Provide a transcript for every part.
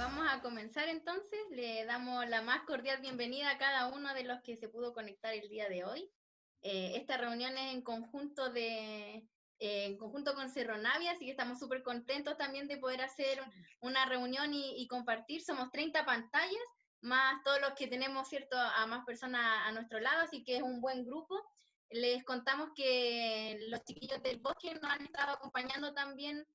Vamos a comenzar entonces. Le damos la más cordial bienvenida a cada uno de los que se pudo conectar el día de hoy. Esta reunión es en conjunto con Cerro Navia, así que estamos súper contentos también de poder hacer una reunión y compartir. Somos 30 pantallas, más todos los que tenemos, ¿cierto?, a más personas a nuestro lado, así que es un buen grupo. Les contamos que los chiquillos del bosque nos han estado acompañando también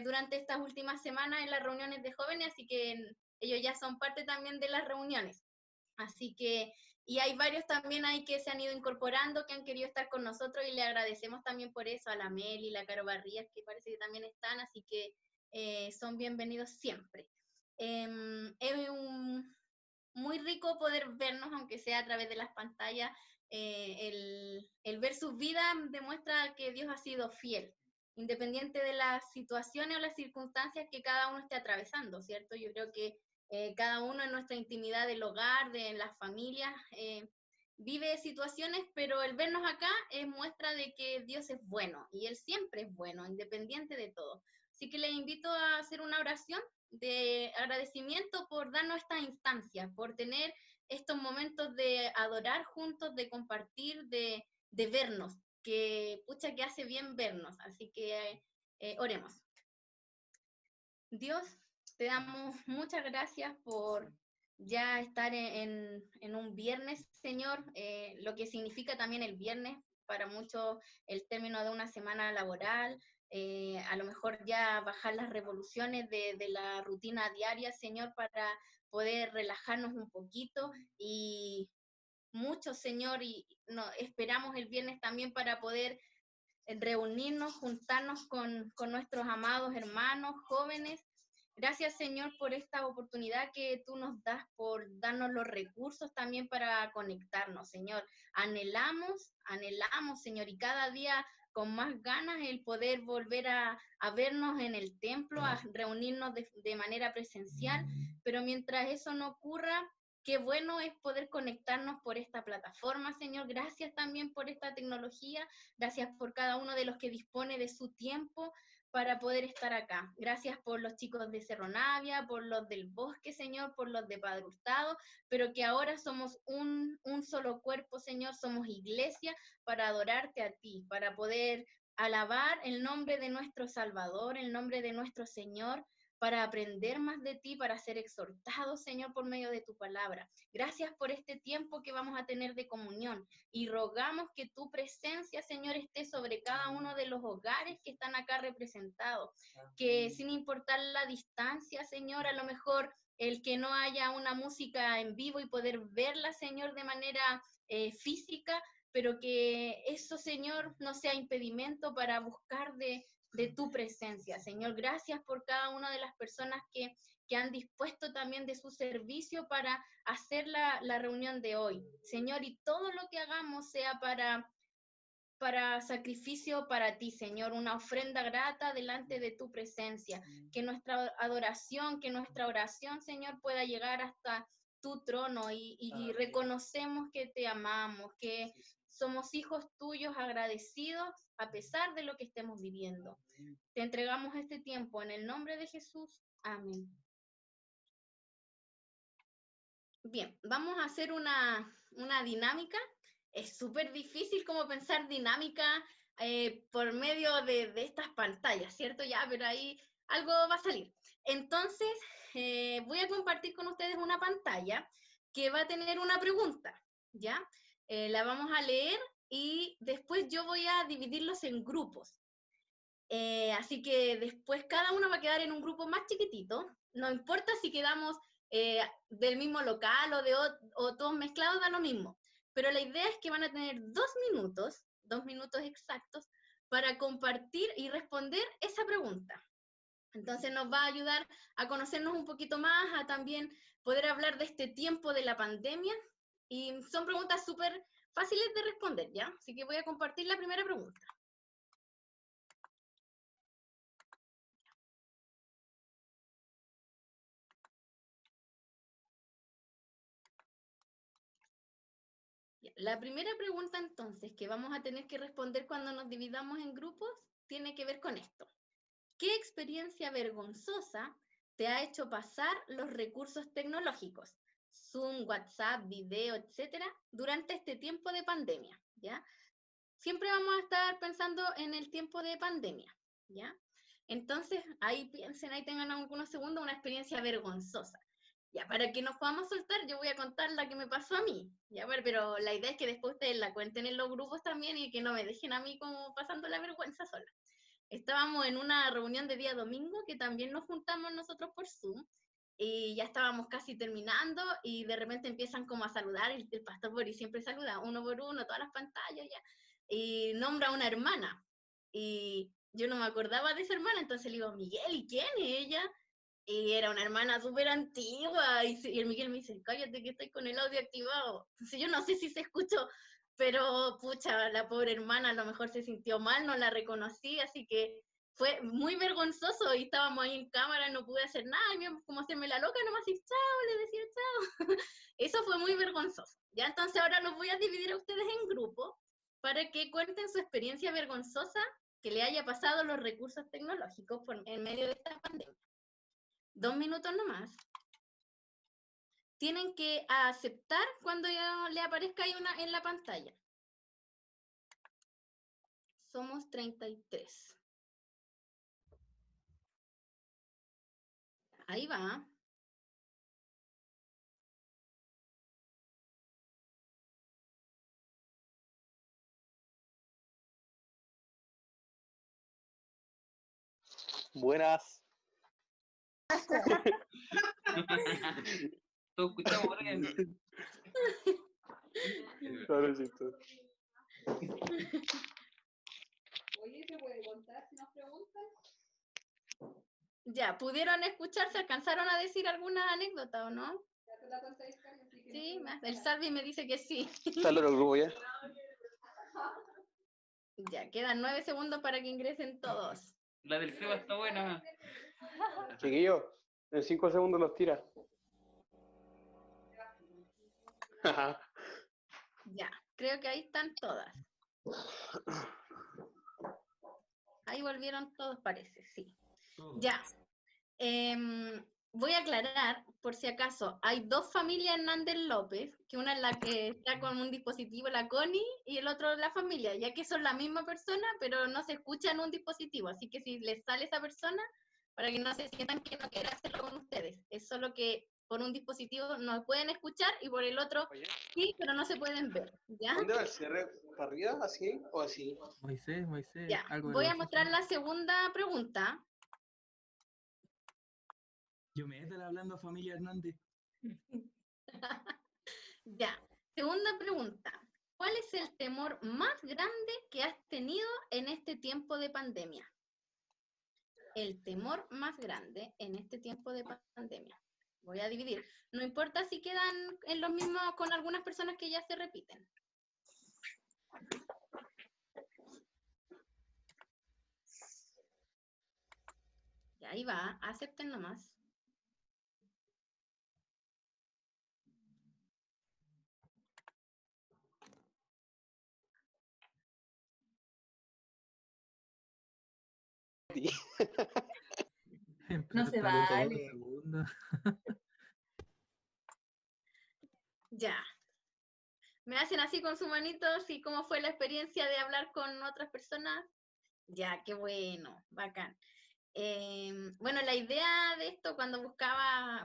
durante estas últimas semanas en las reuniones de jóvenes, así que ellos ya son parte también de las reuniones. Así que, y hay varios también ahí que se han ido incorporando, que han querido estar con nosotros, y le agradecemos también por eso a la Meli, la Caro Barrías, que parece que también están, así que son bienvenidos siempre. Es muy rico poder vernos, aunque sea a través de las pantallas. El ver sus vidas demuestra que Dios ha sido fiel, independiente de las situaciones o las circunstancias que cada uno esté atravesando, ¿cierto? Yo creo que cada uno en nuestra intimidad del hogar, de las familias, vive situaciones, pero el vernos acá es muestra de que Dios es bueno, y Él siempre es bueno, independiente de todo. Así que les invito a hacer una oración de agradecimiento por darnos esta instancia, por tener estos momentos de adorar juntos, de compartir, de vernos, que pucha que hace bien vernos. Así que oremos. Dios, te damos muchas gracias por ya estar en un viernes, Señor, lo que significa también el viernes, para muchos el término de una semana laboral, a lo mejor ya bajar las revoluciones de la rutina diaria, Señor, para poder relajarnos un poquito, y muchos, Señor, y esperamos el viernes también para poder reunirnos, juntarnos con nuestros amados hermanos, jóvenes. Gracias, Señor, por esta oportunidad que tú nos das, por darnos los recursos también para conectarnos, Señor. Anhelamos, Señor, y cada día con más ganas el poder volver a vernos en el templo, a reunirnos de manera presencial, pero mientras eso no ocurra, qué bueno es poder conectarnos por esta plataforma, Señor. Gracias también por esta tecnología. Gracias por cada uno de los que dispone de su tiempo para poder estar acá. Gracias por los chicos de Cerro Navia, por los del Bosque, Señor, por los de Padre Hurtado, pero que ahora somos un solo cuerpo, Señor. Somos iglesia para adorarte a ti, para poder alabar el nombre de nuestro Salvador, el nombre de nuestro Señor, para aprender más de ti, para ser exhortados, Señor, por medio de tu palabra. Gracias por este tiempo que vamos a tener de comunión, y rogamos que tu presencia, Señor, esté sobre cada uno de los hogares que están acá representados, que sin importar la distancia, Señor, a lo mejor el que no haya una música en vivo y poder verla, Señor, de manera física, pero que eso, Señor, no sea impedimento para buscar de tu presencia, Señor. Gracias por cada una de las personas que han dispuesto también de su servicio para hacer la reunión de hoy, Señor, y todo lo que hagamos sea para sacrificio para ti, Señor, una ofrenda grata delante de tu presencia, que nuestra adoración, que nuestra oración, Señor, pueda llegar hasta tu trono, y reconocemos que te amamos, que somos hijos tuyos agradecidos a pesar de lo que estemos viviendo. Te entregamos este tiempo en el nombre de Jesús. Amén. Bien, vamos a hacer una dinámica. Es súper difícil como pensar dinámica por medio de estas pantallas, ¿cierto? Ya, pero ahí algo va a salir. Entonces, voy a compartir con ustedes una pantalla que va a tener una pregunta, ¿ya? La vamos a leer y después yo voy a dividirlos en grupos. Así que después cada uno va a quedar en un grupo más chiquitito. No importa si quedamos del mismo local o todos mezclados, da lo mismo. Pero la idea es que van a tener 2 minutos exactos, para compartir y responder esa pregunta. Entonces nos va a ayudar a conocernos un poquito más, a también poder hablar de este tiempo de la pandemia. Y son preguntas súper fáciles de responder, ¿ya? Así que voy a compartir la primera pregunta. La primera pregunta entonces que vamos a tener que responder cuando nos dividamos en grupos tiene que ver con esto. ¿Qué experiencia vergonzosa te ha hecho pasar los recursos tecnológicos, Zoom, WhatsApp, video, etcétera, durante este tiempo de pandemia, ¿ya? Siempre vamos a estar pensando en el tiempo de pandemia, ¿ya? Entonces, ahí piensen, ahí tengan algunos segundos, una experiencia vergonzosa. Ya, para que nos podamos soltar, yo voy a contar la que me pasó a mí, ya, pero la idea es que después ustedes la cuenten en los grupos también y que no me dejen a mí como pasando la vergüenza sola. Estábamos en una reunión de día domingo, que también nos juntamos nosotros por Zoom, y ya estábamos casi terminando, y de repente empiezan como a saludar, el pastor Boris siempre saluda, uno por uno, todas las pantallas, ya, y nombra a una hermana, y yo no me acordaba de esa hermana, entonces le digo, Miguel, ¿y quién es ella? Y era una hermana súper antigua, y el Miguel me dice, cállate que estoy con el audio activado. Entonces yo no sé si se escuchó, pero pucha, la pobre hermana a lo mejor se sintió mal, no la reconocí, así que fue muy vergonzoso y estábamos ahí en cámara, no pude hacer nada, y me, como hacerme la loca, nomás y chao, le decía chao. Eso fue muy vergonzoso. Ya, entonces ahora los voy a dividir a ustedes en grupos para que cuenten su experiencia vergonzosa que le haya pasado los recursos tecnológicos en medio de esta pandemia. 2 minutos nomás. Tienen que aceptar cuando ya le aparezca ahí una en la pantalla. Somos 33. Ahí va. Buenas. Todos escuchamos bien. Claro, sí, todo. Oye, ¿se puede contar si nos preguntan? Ya, ¿pudieron escucharse? ¿Alcanzaron a decir alguna anécdota o no? Ya te la contáis, Cari, así que Sí, no el Salvi me dice que sí. Sale el grupo ya. Ya, quedan 9 segundos para que ingresen todos. La del Seba está buena. Chiquillo, en 5 segundos los tira. Ya, creo que ahí están todas. Ahí volvieron todos, parece, sí. Ya. Voy a aclarar, por si acaso, hay 2 familias Hernández López, que una es la que está con un dispositivo, la Connie, y el otro la familia, ya que son la misma persona, pero no se escucha en un dispositivo, así que si les sale esa persona, para que no se sientan que no quieren hacerlo con ustedes, es solo que por un dispositivo no pueden escuchar y por el otro sí, pero no se pueden ver, ¿ya? ¿Dónde va el cierre? ¿Para arriba? ¿Así o así? Moisés, Ya, algo voy a vergonzoso. mostrar la segunda pregunta. Yo me estaré hablando familia Hernández. Ya, segunda pregunta. ¿Cuál es el temor más grande que has tenido en este tiempo de pandemia? El temor más grande en este tiempo de pandemia. Voy a dividir. No importa si quedan en los mismos con algunas personas que ya se repiten. Y ahí va, acepten nomás. No se vale. Ya. ¿Me hacen así con su manito? ¿Sí? ¿Cómo fue la experiencia de hablar con otras personas? Ya, qué bueno, bacán. Bueno, la idea de esto cuando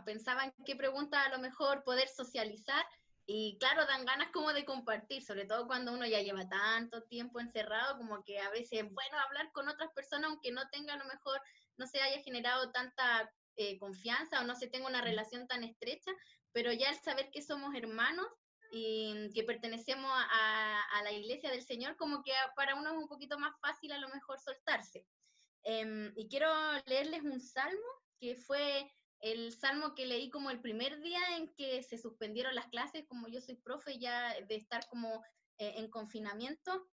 pensaba en qué pregunta a lo mejor poder socializar, y claro, dan ganas como de compartir, sobre todo cuando uno ya lleva tanto tiempo encerrado, como que a veces es bueno hablar con otras personas, aunque no tenga a lo mejor, no se haya generado tanta confianza o no se tenga una relación tan estrecha, pero ya el saber que somos hermanos y que pertenecemos a la iglesia del Señor, como que para uno es un poquito más fácil a lo mejor soltarse. Y quiero leerles un salmo, que fue el salmo que leí como el primer día en que se suspendieron las clases, como yo soy profe ya de estar como en confinamiento,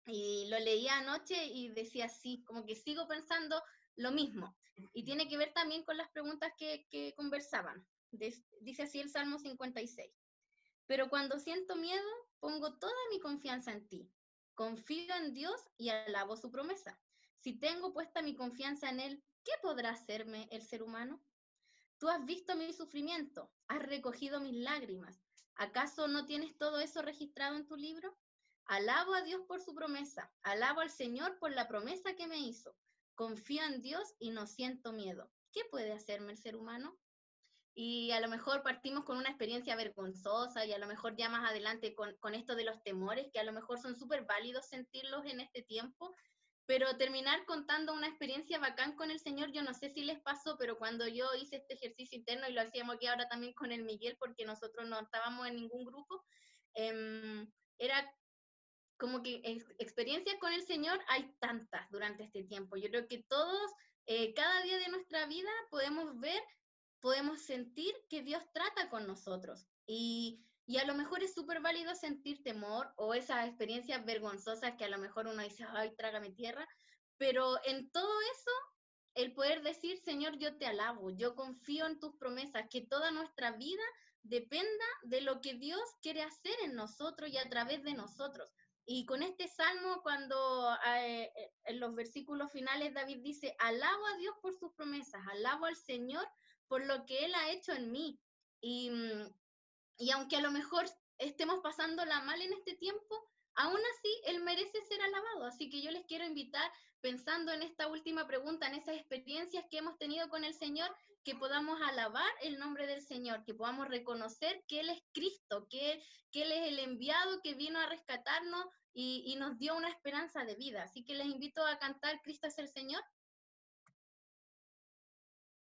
y lo leía anoche y decía así, como que sigo pensando lo mismo, y tiene que ver también con las preguntas que conversaban. Dice así el Salmo 56. Pero cuando siento miedo, pongo toda mi confianza en ti. Confío en Dios y alabo su promesa. Si tengo puesta mi confianza en Él, ¿qué podrá hacerme el ser humano? Tú has visto mi sufrimiento, has recogido mis lágrimas. ¿Acaso no tienes todo eso registrado en tu libro? Alabo a Dios por su promesa, alabo al Señor por la promesa que me hizo. Confío en Dios y no siento miedo. ¿Qué puede hacerme el ser humano? Y a lo mejor partimos con una experiencia vergonzosa y a lo mejor ya más adelante con esto de los temores, que a lo mejor son súper válidos sentirlos en este tiempo, pero terminar contando una experiencia bacán con el Señor, yo no sé si les pasó, pero cuando yo hice este ejercicio interno, y lo hacíamos aquí ahora también con el Miguel, porque nosotros no estábamos en ningún grupo, era como que experiencias con el Señor hay tantas durante este tiempo. Yo creo que todos, cada día de nuestra vida podemos ver, podemos sentir que Dios trata con nosotros. Y a lo mejor es súper válido sentir temor o esas experiencias vergonzosas que a lo mejor uno dice, ay, trágame tierra, pero en todo eso, el poder decir, Señor, yo te alabo, yo confío en tus promesas, que toda nuestra vida dependa de lo que Dios quiere hacer en nosotros y a través de nosotros. Y con este salmo, cuando en los versículos finales David dice, alabo a Dios por sus promesas, alabo al Señor por lo que Él ha hecho en mí. Y aunque a lo mejor estemos pasándola mal en este tiempo, aún así Él merece ser alabado. Así que yo les quiero invitar, pensando en esta última pregunta, en esas experiencias que hemos tenido con el Señor, que podamos alabar el nombre del Señor, que podamos reconocer que Él es Cristo, que Él es el enviado que vino a rescatarnos y nos dio una esperanza de vida. Así que les invito a cantar Cristo es el Señor.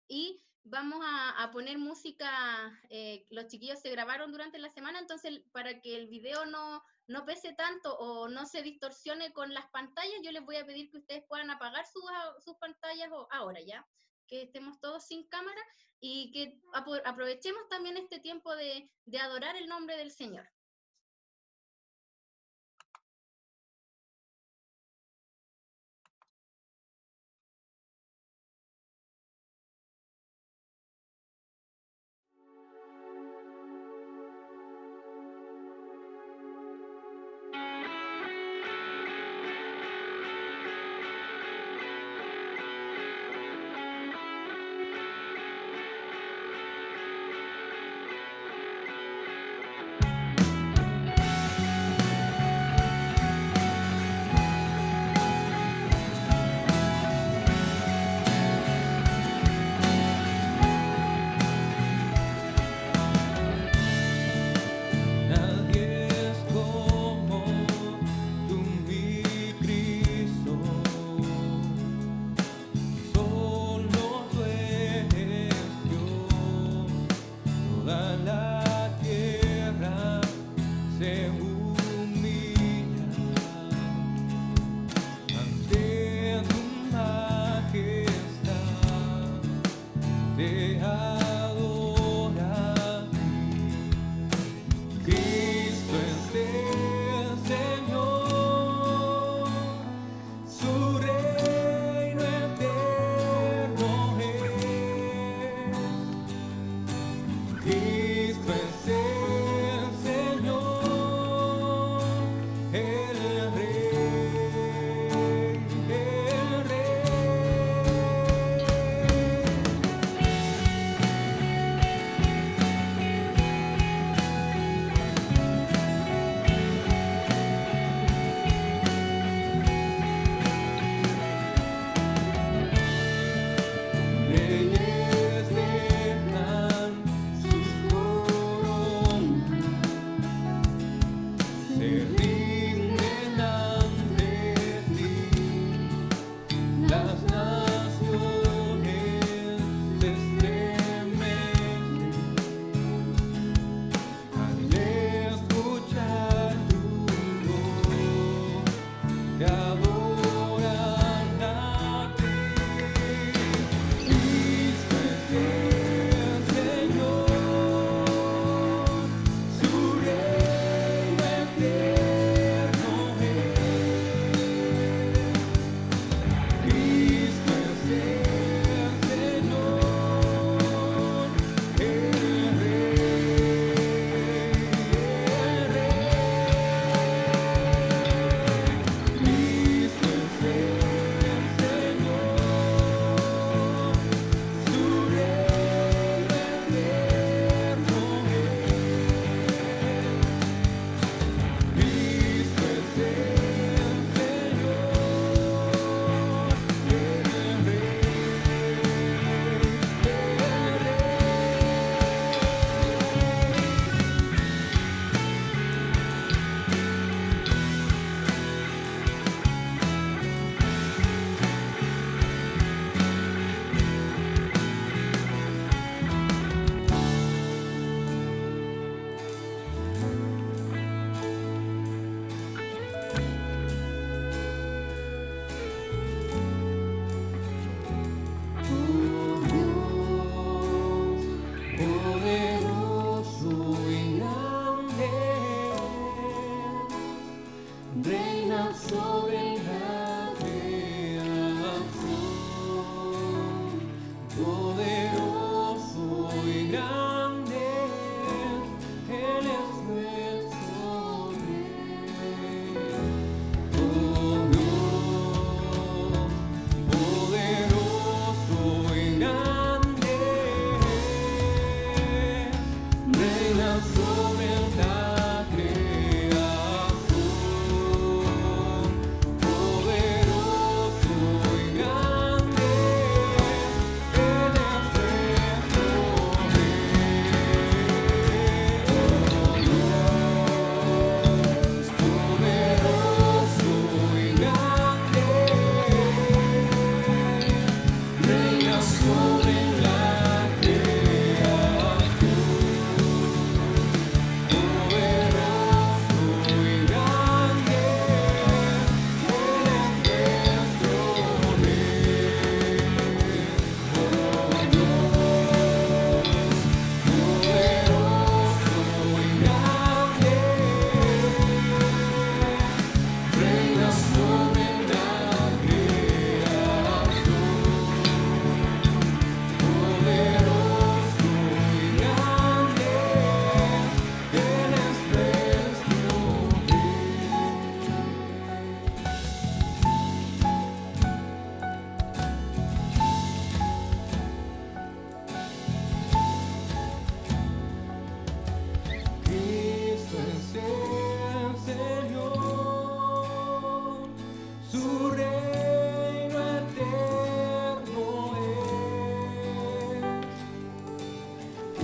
Y vamos a poner música, los chiquillos se grabaron durante la semana, entonces para que el video no pese tanto o no se distorsione con las pantallas, yo les voy a pedir que ustedes puedan apagar sus pantallas ahora, ¿ya? Que estemos todos sin cámara y que aprovechemos también este tiempo de adorar el nombre del Señor.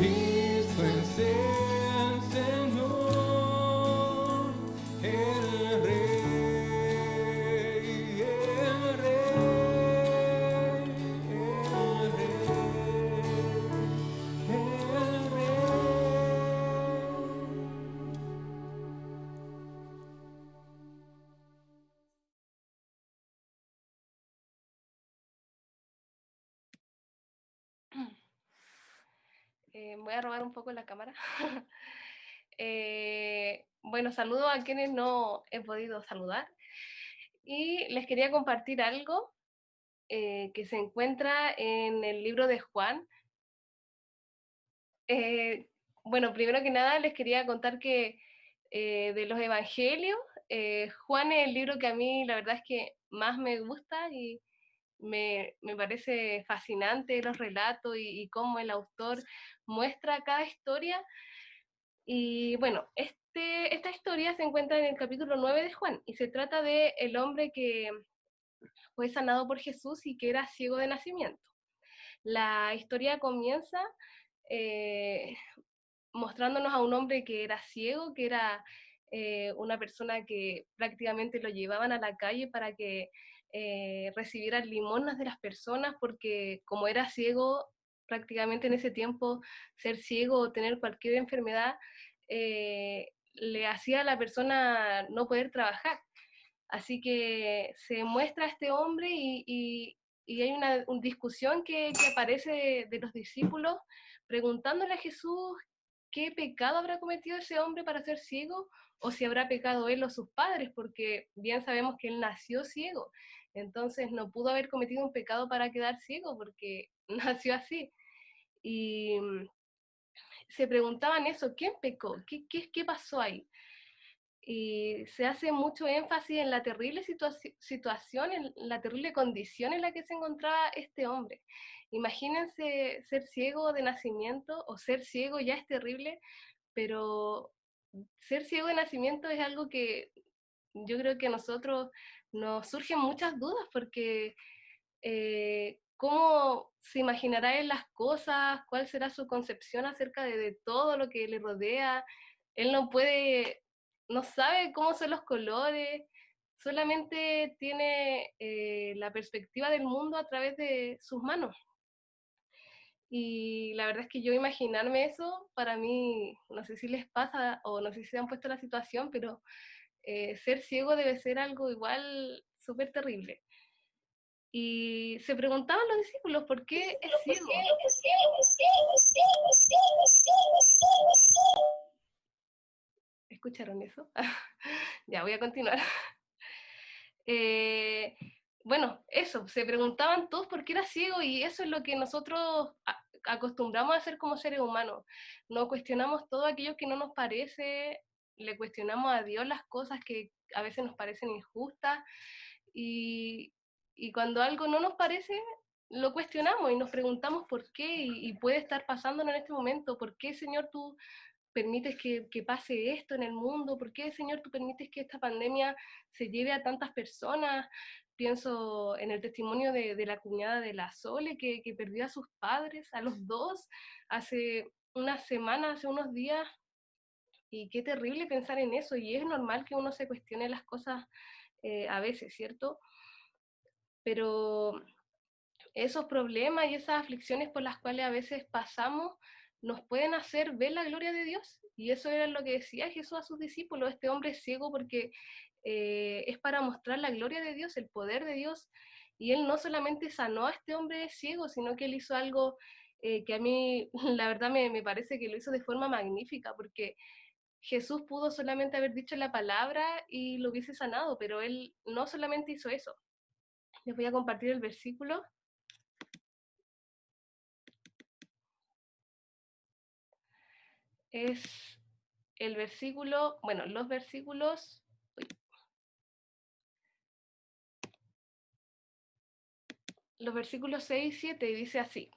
Cristo es el Señor, el Rey, el Rey, el Rey, el Rey. Voy a robar un poco la cámara. Bueno, saludo a quienes no he podido saludar. Y les quería compartir algo que se encuentra en el libro de Juan. Bueno, primero que nada les quería contar que de los evangelios, Juan es el libro que a mí la verdad es que más me gusta y me parece fascinante los relatos y cómo el autor muestra cada historia. Y bueno, esta historia se encuentra en el capítulo 9 de Juan y se trata de el hombre que fue sanado por Jesús y que era ciego de nacimiento. La historia comienza mostrándonos a un hombre que era ciego, que era una persona que prácticamente lo llevaban a la calle para que recibiera limosnas de las personas, porque como era ciego, prácticamente en ese tiempo ser ciego o tener cualquier enfermedad le hacía a la persona no poder trabajar. Así que se muestra a este hombre y hay una discusión que aparece de los discípulos preguntándole a Jesús qué pecado habrá cometido ese hombre para ser ciego, o si habrá pecado él o sus padres, porque bien sabemos que él nació ciego, entonces no pudo haber cometido un pecado para quedar ciego, porque nació así. Y se preguntaban eso, ¿quién pecó? ¿Qué pasó ahí? Y se hace mucho énfasis en la terrible situación, en la terrible condición en la que se encontraba este hombre. Imagínense ser ciego de nacimiento, o ser ciego ya es terrible, pero ser ciego de nacimiento es algo que yo creo que a nosotros nos surgen muchas dudas, porque ¿cómo se imaginará él las cosas? ¿Cuál será su concepción acerca de todo lo que le rodea? Él no sabe cómo son los colores, solamente tiene la perspectiva del mundo a través de sus manos. Y la verdad es que yo imaginarme eso, para mí, no sé si les pasa o no sé si se han puesto la situación, pero ser ciego debe ser algo igual súper terrible. Y se preguntaban los discípulos, ¿por qué es ciego? ¿Escucharon eso? Ya, voy a continuar. Bueno, eso, se preguntaban todos por qué era ciego, y eso es lo que nosotros acostumbramos a hacer como seres humanos. No cuestionamos todo aquello que no nos parece, le cuestionamos a Dios las cosas que a veces nos parecen injustas, y cuando algo no nos parece, lo cuestionamos y nos preguntamos por qué, y puede estar pasándonos en este momento. ¿Por qué, Señor, tú permites que pase esto en el mundo? ¿Por qué, Señor, tú permites que esta pandemia se lleve a tantas personas? Pienso en el testimonio de la cuñada de la Sole, que perdió a sus padres, a los dos, hace unas semanas, hace unos días, y qué terrible pensar en eso, y es normal que uno se cuestione las cosas a veces, ¿cierto? Pero esos problemas y esas aflicciones por las cuales a veces pasamos nos pueden hacer ver la gloria de Dios. Y eso era lo que decía Jesús a sus discípulos: este hombre es ciego porque es para mostrar la gloria de Dios, el poder de Dios. Y él no solamente sanó a este hombre ciego, sino que él hizo algo que a mí la verdad me parece que lo hizo de forma magnífica, porque Jesús pudo solamente haber dicho la palabra y lo hubiese sanado, pero él no solamente hizo eso. Les voy a compartir el versículo. Es el versículo, bueno, los versículos 6 y 7, y dice así: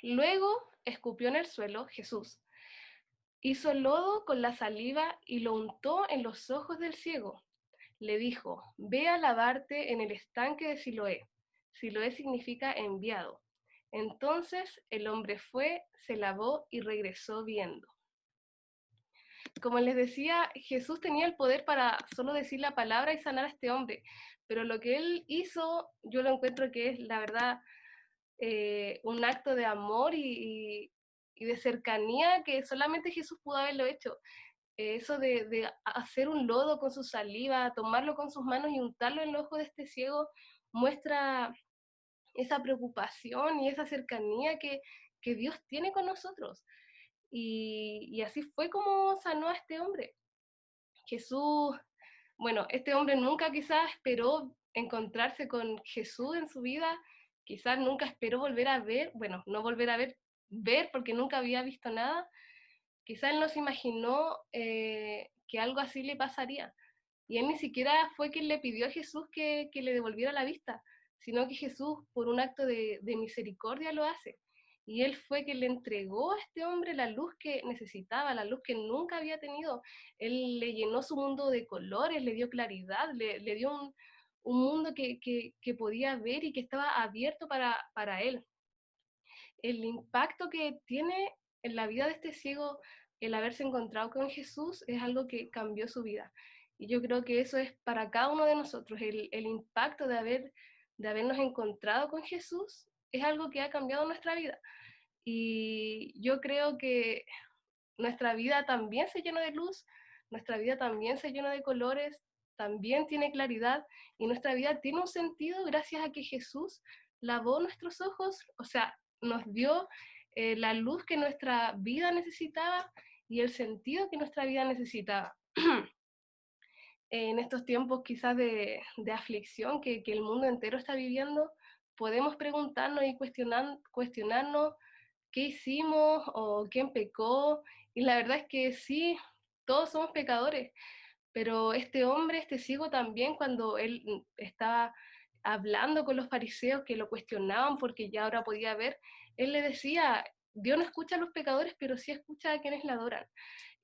luego escupió en el suelo Jesús, hizo lodo con la saliva y lo untó en los ojos del ciego. Le dijo: ve a lavarte en el estanque de Siloé. Siloé significa enviado. Entonces el hombre fue, se lavó y regresó viendo. Como les decía, Jesús tenía el poder para solo decir la palabra y sanar a este hombre, pero lo que él hizo, yo lo encuentro que es, la verdad, un acto de amor y de cercanía que solamente Jesús pudo haberlo hecho. Eso de hacer un lodo con su saliva, tomarlo con sus manos y untarlo en el ojo de este ciego, muestra esa preocupación y esa cercanía que Dios tiene con nosotros. Y así fue como sanó a este hombre. Jesús, bueno, este hombre nunca quizás esperó encontrarse con Jesús en su vida, quizás nunca esperó volver a ver, bueno, no volver a ver porque nunca había visto nada, quizás él no se imaginó que algo así le pasaría. Y él ni siquiera fue quien le pidió a Jesús que le devolviera la vista, sino que Jesús, por un acto de misericordia, lo hace. Y él fue quien le entregó a este hombre la luz que necesitaba, la luz que nunca había tenido. Él le llenó su mundo de colores, le dio claridad, le dio un mundo que podía ver y que estaba abierto para él. El impacto que tiene en la vida de este ciego el haberse encontrado con Jesús es algo que cambió su vida. Y yo creo que eso es para cada uno de nosotros, el impacto de habernos encontrado con Jesús es algo que ha cambiado nuestra vida. Y yo creo que nuestra vida también se llenó de luz, nuestra vida también se llenó de colores, también tiene claridad y nuestra vida tiene un sentido gracias a que Jesús lavó nuestros ojos, o sea, nos dio la luz que nuestra vida necesitaba y el sentido que nuestra vida necesitaba. En estos tiempos quizás de aflicción que el mundo entero está viviendo, podemos preguntarnos y cuestionarnos qué hicimos o quién pecó, y la verdad es que sí, todos somos pecadores, pero este hombre, este ciego también, cuando él estaba hablando con los fariseos que lo cuestionaban porque ya ahora podía ver, él le decía, Dios no escucha a los pecadores, pero sí escucha a quienes le adoran.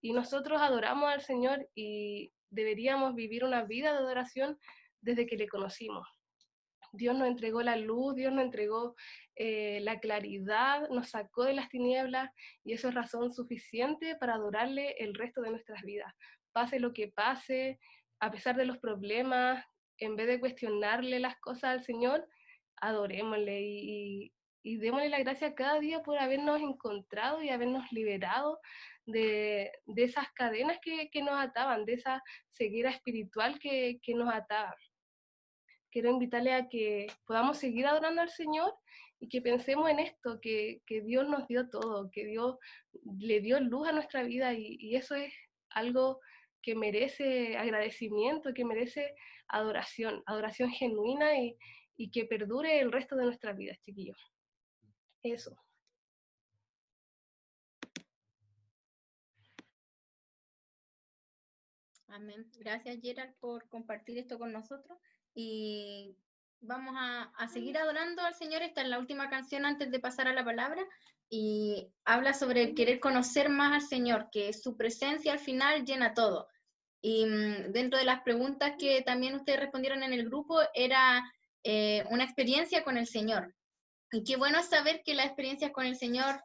Y nosotros adoramos al Señor y deberíamos vivir una vida de adoración desde que le conocimos. Dios nos entregó la luz, Dios nos entregó la claridad, nos sacó de las tinieblas y eso es razón suficiente para adorarle el resto de nuestras vidas. Pase lo que pase, a pesar de los problemas, en vez de cuestionarle las cosas al Señor, adorémosle y démosle la gracia cada día por habernos encontrado y habernos liberado de esas cadenas que nos ataban, de esa ceguera espiritual que nos ataba. Quiero invitarle a que podamos seguir adorando al Señor y que pensemos en esto, que Dios nos dio todo, que Dios le dio luz a nuestra vida y eso es algo que merece agradecimiento, que merece adoración genuina y que perdure el resto de nuestras vidas, chiquillos. Eso. Amén. Gracias, Gerald, por compartir esto con nosotros. Y vamos a seguir adorando al Señor. Esta es la última canción antes de pasar a la palabra. Y habla sobre querer conocer más al Señor, que su presencia al final llena todo. Y dentro de las preguntas que también ustedes respondieron en el grupo, era una experiencia con el Señor. Y qué bueno es saber que las experiencias con el Señor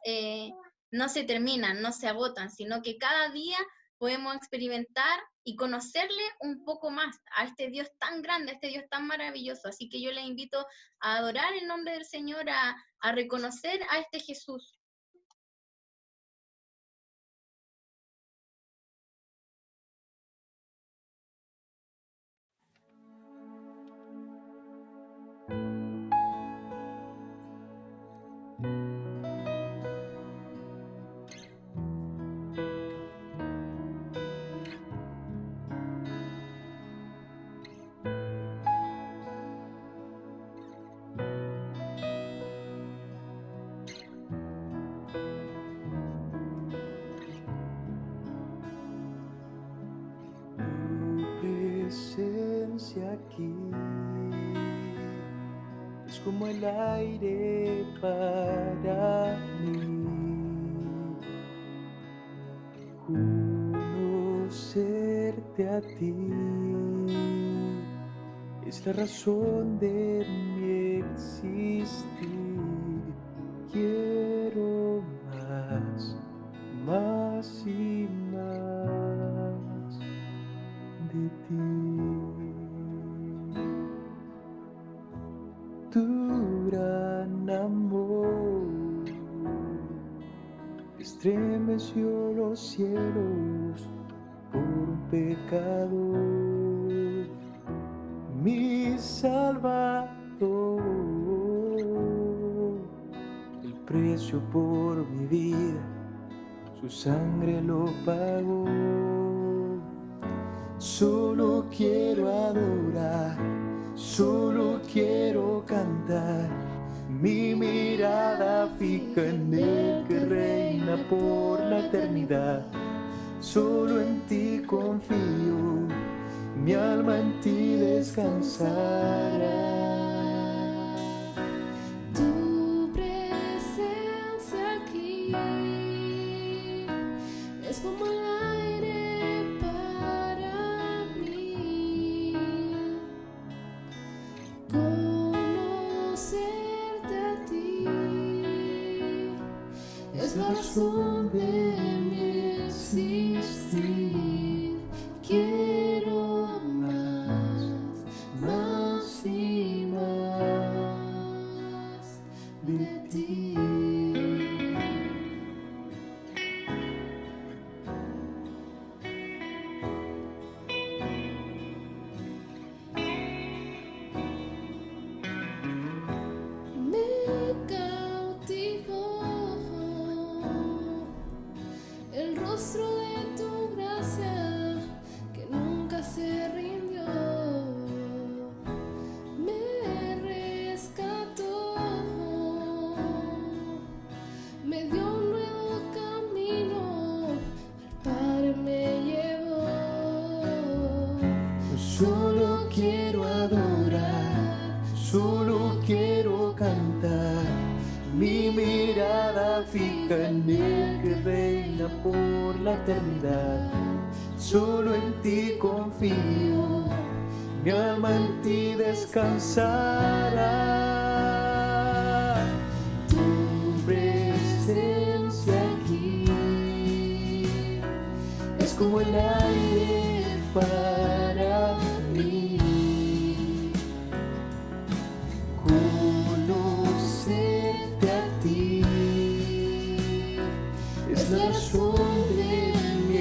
no se terminan, no se agotan, sino que cada día podemos experimentar y conocerle un poco más a este Dios tan grande, a este Dios tan maravilloso. Así que yo les invito a adorar el nombre del Señor, a reconocer a este Jesús. Aquí es como el aire para mí. Conocerte a ti es la razón de mi existir. estremeció los cielos por un pecador, mi Salvador. El precio por mi vida, su sangre lo pagó. Solo quiero adorar, solo quiero cantar, mi mirada fija en el que reina por la eternidad. Solo en ti confío, mi alma en ti descansará. Tu presencia aquí es como el aire para mí. Conocerte a ti es la razón de mi existir. Quiero más y más de ti. Me cautivó el rostro de tu gracia que nunca se rindió. Me rescató, me dio un nuevo camino, al Padre me llevó. Solo quiero adorar, solo quiero cantar, mi mirada fija en el que reina por la eternidad. Solo en ti confío, mi alma en ti descansará. Tu presencia aquí es como el aire para mí. Conocerte a ti es la razón de mi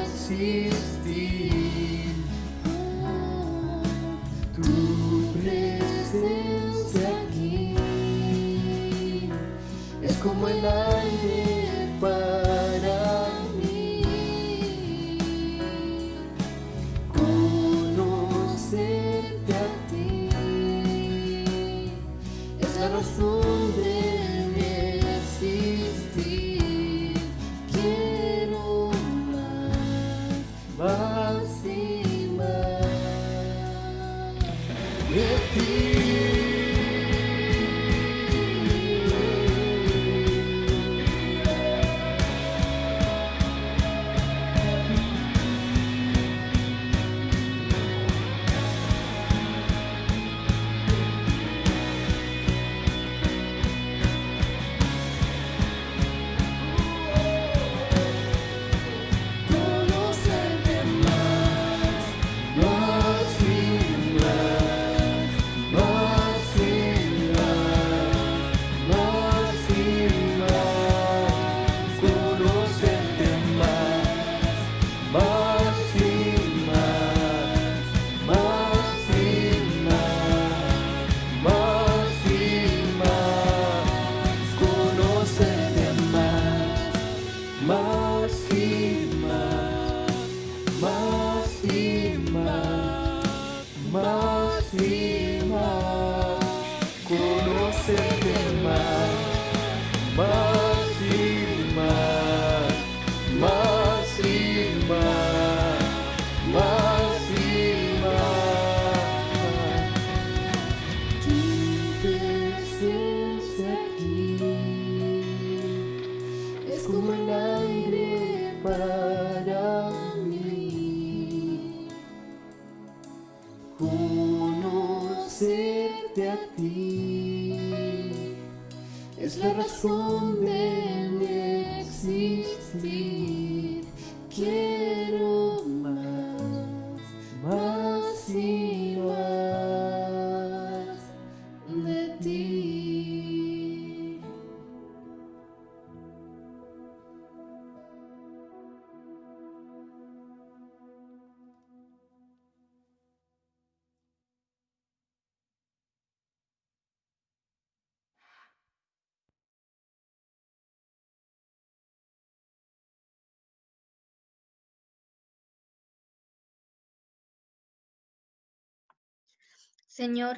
existir. Tu presencia aquí es como el aire para mí. Conocerte a ti es la razón de mi existir. Quiero más y más de ti. Conocerte más, más y más, más y más, más y más. Conocerte más, más y más, más y más, más y más. Conocerte más, más y más, más y más, más y más. Conocerte más, más y más, más y más, más y más. Tu presencia aquí es como el aire Señor,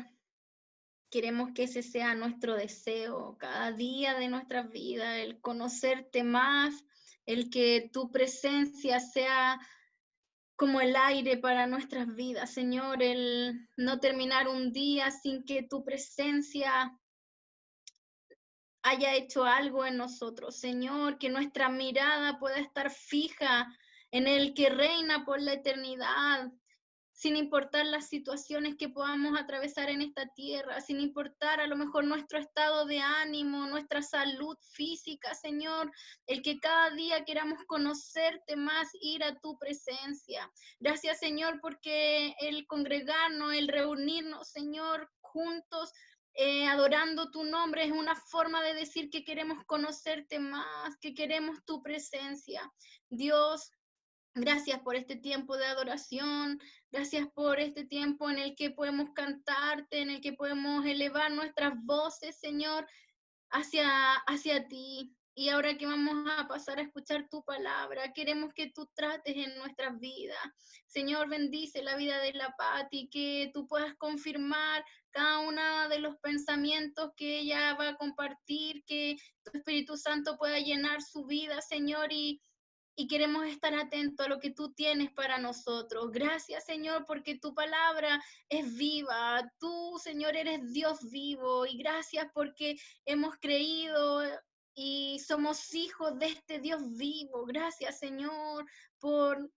queremos que ese sea nuestro deseo cada día de nuestras vidas, el conocerte más, el que tu presencia sea como el aire para nuestras vidas, Señor, el no terminar un día sin que tu presencia haya hecho algo en nosotros, Señor, que nuestra mirada pueda estar fija en el que reina por la eternidad, sin importar las situaciones que podamos atravesar en esta tierra, sin importar a lo mejor nuestro estado de ánimo, nuestra salud física, Señor, el que cada día queramos conocerte más, ir a tu presencia. Gracias, Señor, porque el congregarnos, el reunirnos, Señor, juntos, adorando tu nombre, es una forma de decir que queremos conocerte más, que queremos tu presencia. Dios, gracias por este tiempo de adoración, gracias por este tiempo en el que podemos cantarte, en el que podemos elevar nuestras voces, Señor, hacia ti. Y ahora que vamos a pasar a escuchar tu palabra, queremos que tú trates en nuestras vidas. Señor, bendice la vida de la Pati, que tú puedas confirmar cada uno de los pensamientos que ella va a compartir, que tu Espíritu Santo pueda llenar su vida, Señor, y queremos estar atentos a lo que tú tienes para nosotros. Gracias, Señor, porque tu palabra es viva. Tú, Señor, eres Dios vivo. Y gracias porque hemos creído y somos hijos de este Dios vivo. Gracias, Señor, por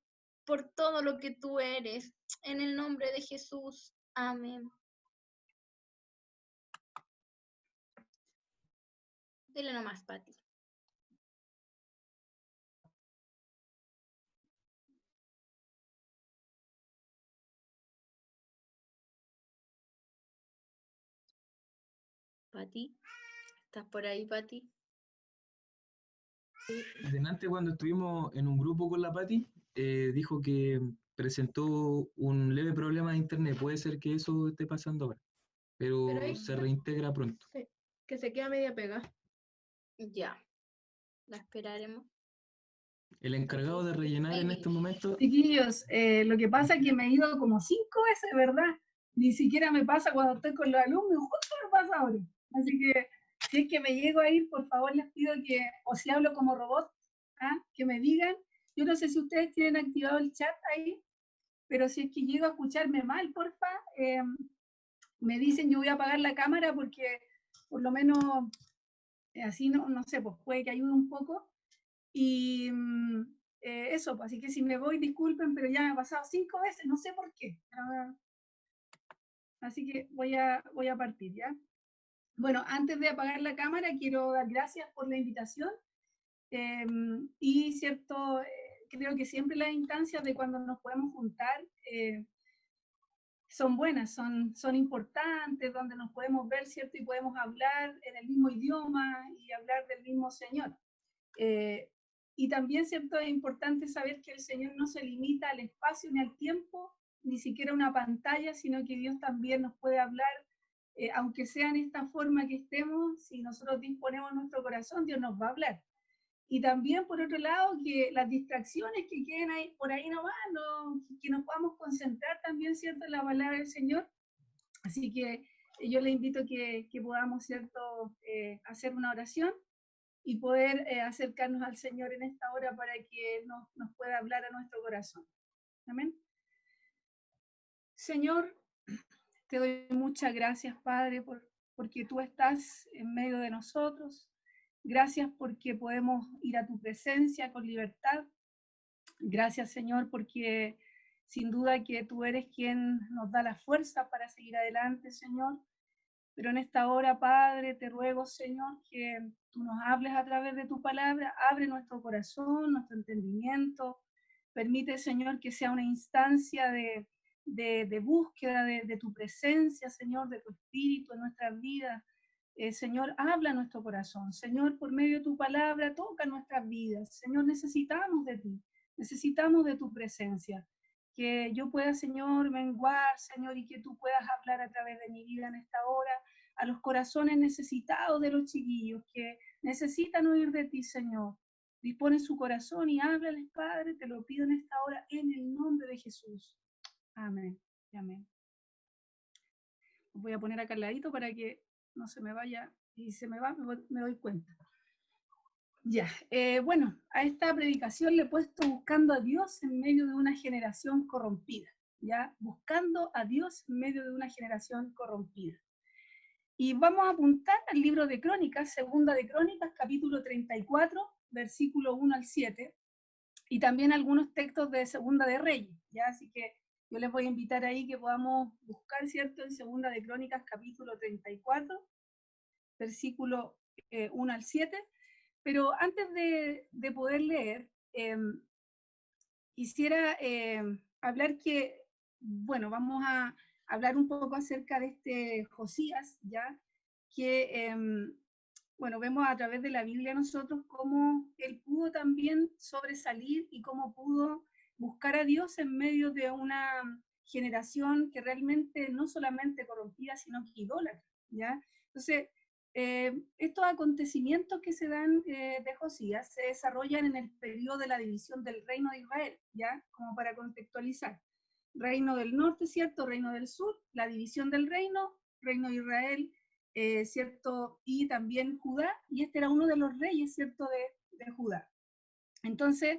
todo lo que tú eres. En el nombre de Jesús. Amén. Dile nomás, Pati. Pati, ¿estás por ahí, Pati? Delante, cuando estuvimos en un grupo con la Pati, dijo que presentó un leve problema de internet. Puede ser que eso esté pasando ahora, pero ahí se está. reintegra pronto. Sí, que se queda media pegada. Ya, la esperaremos. El encargado de rellenar en este momento. Chiquillos, lo que pasa es que me he ido como 5 veces, ¿verdad? Ni siquiera me pasa cuando estoy con los alumnos, justo me pasa ahora. Así que si es que me llego a ir, por favor les pido que, o si hablo como robot, que me digan. Yo no sé si ustedes tienen activado el chat ahí, pero si es que llego a escucharme mal, porfa, me dicen. Yo voy a apagar la cámara porque por lo menos así no sé, pues puede que ayude un poco. Y eso, pues, así que si me voy, disculpen, pero ya me ha pasado 5 veces, no sé por qué. Así que voy a partir, ¿ya? Bueno, antes de apagar la cámara, quiero dar gracias por la invitación. Y cierto, creo que siempre las instancias de cuando nos podemos juntar son buenas, son importantes, donde nos podemos ver, ¿cierto? Y podemos hablar en el mismo idioma y hablar del mismo Señor. Y también, ¿cierto? Es importante saber que el Señor no se limita al espacio ni al tiempo, ni siquiera a una pantalla, sino que Dios también nos puede hablar, aunque sea en esta forma que estemos. Si nosotros disponemos nuestro corazón, Dios nos va a hablar. Y también, por otro lado, que las distracciones que queden ahí, por ahí nomás, que nos podamos concentrar también, ¿cierto?, en la palabra del Señor. Así que yo les invito a que podamos, ¿cierto?, hacer una oración y poder acercarnos al Señor en esta hora para que Él nos pueda hablar a nuestro corazón. Amén. Señor, te doy muchas gracias, Padre, porque tú estás en medio de nosotros. Gracias porque podemos ir a tu presencia con libertad. Gracias, Señor, porque sin duda que tú eres quien nos da la fuerza para seguir adelante, Señor. Pero en esta hora, Padre, te ruego, Señor, que tú nos hables a través de tu palabra. Abre nuestro corazón, nuestro entendimiento. Permite, Señor, que sea una instancia de búsqueda de tu presencia, Señor, de tu espíritu en nuestras vidas. Señor, habla a nuestro corazón. Señor, por medio de tu palabra, toca nuestras vidas. Señor, necesitamos de ti, necesitamos de tu presencia. Que yo pueda, Señor, menguar, Señor, y que tú puedas hablar a través de mi vida en esta hora a los corazones necesitados de los chiquillos que necesitan oír de ti, Señor. Dispone su corazón y háblales, Padre, te lo pido en esta hora en el nombre de Jesús. Amén. Amén. voy a poner acá al ladito para que no se me vaya, y se me va, me doy cuenta. Ya, bueno, a esta predicación le he puesto buscando a Dios en medio de una generación corrompida, ya, buscando a Dios en medio de una generación corrompida. Y vamos a apuntar al libro de Crónicas, segunda de Crónicas, capítulo 34, versículo 1 al 7, y también algunos textos de segunda de Reyes, ya, así que yo les voy a invitar ahí que podamos buscar, ¿cierto?, en segunda de Crónicas, capítulo 34, versículo 1 al 7, pero antes de poder leer, quisiera hablar que, bueno, vamos a hablar un poco acerca de este Josías, ¿ya? Que, bueno, vemos a través de la Biblia nosotros cómo él pudo también sobresalir y cómo pudo buscar a Dios en medio de una generación que realmente no solamente corrompida, sino que idólatra, ¿ya? Entonces, estos acontecimientos que se dan de Josías se desarrollan en el periodo de la división del reino de Israel, ¿ya? Como para contextualizar. Reino del norte, ¿cierto? Reino del sur, la división del reino de Israel, ¿cierto? Y también Judá, y este era uno de los reyes, ¿cierto? De Judá. Entonces,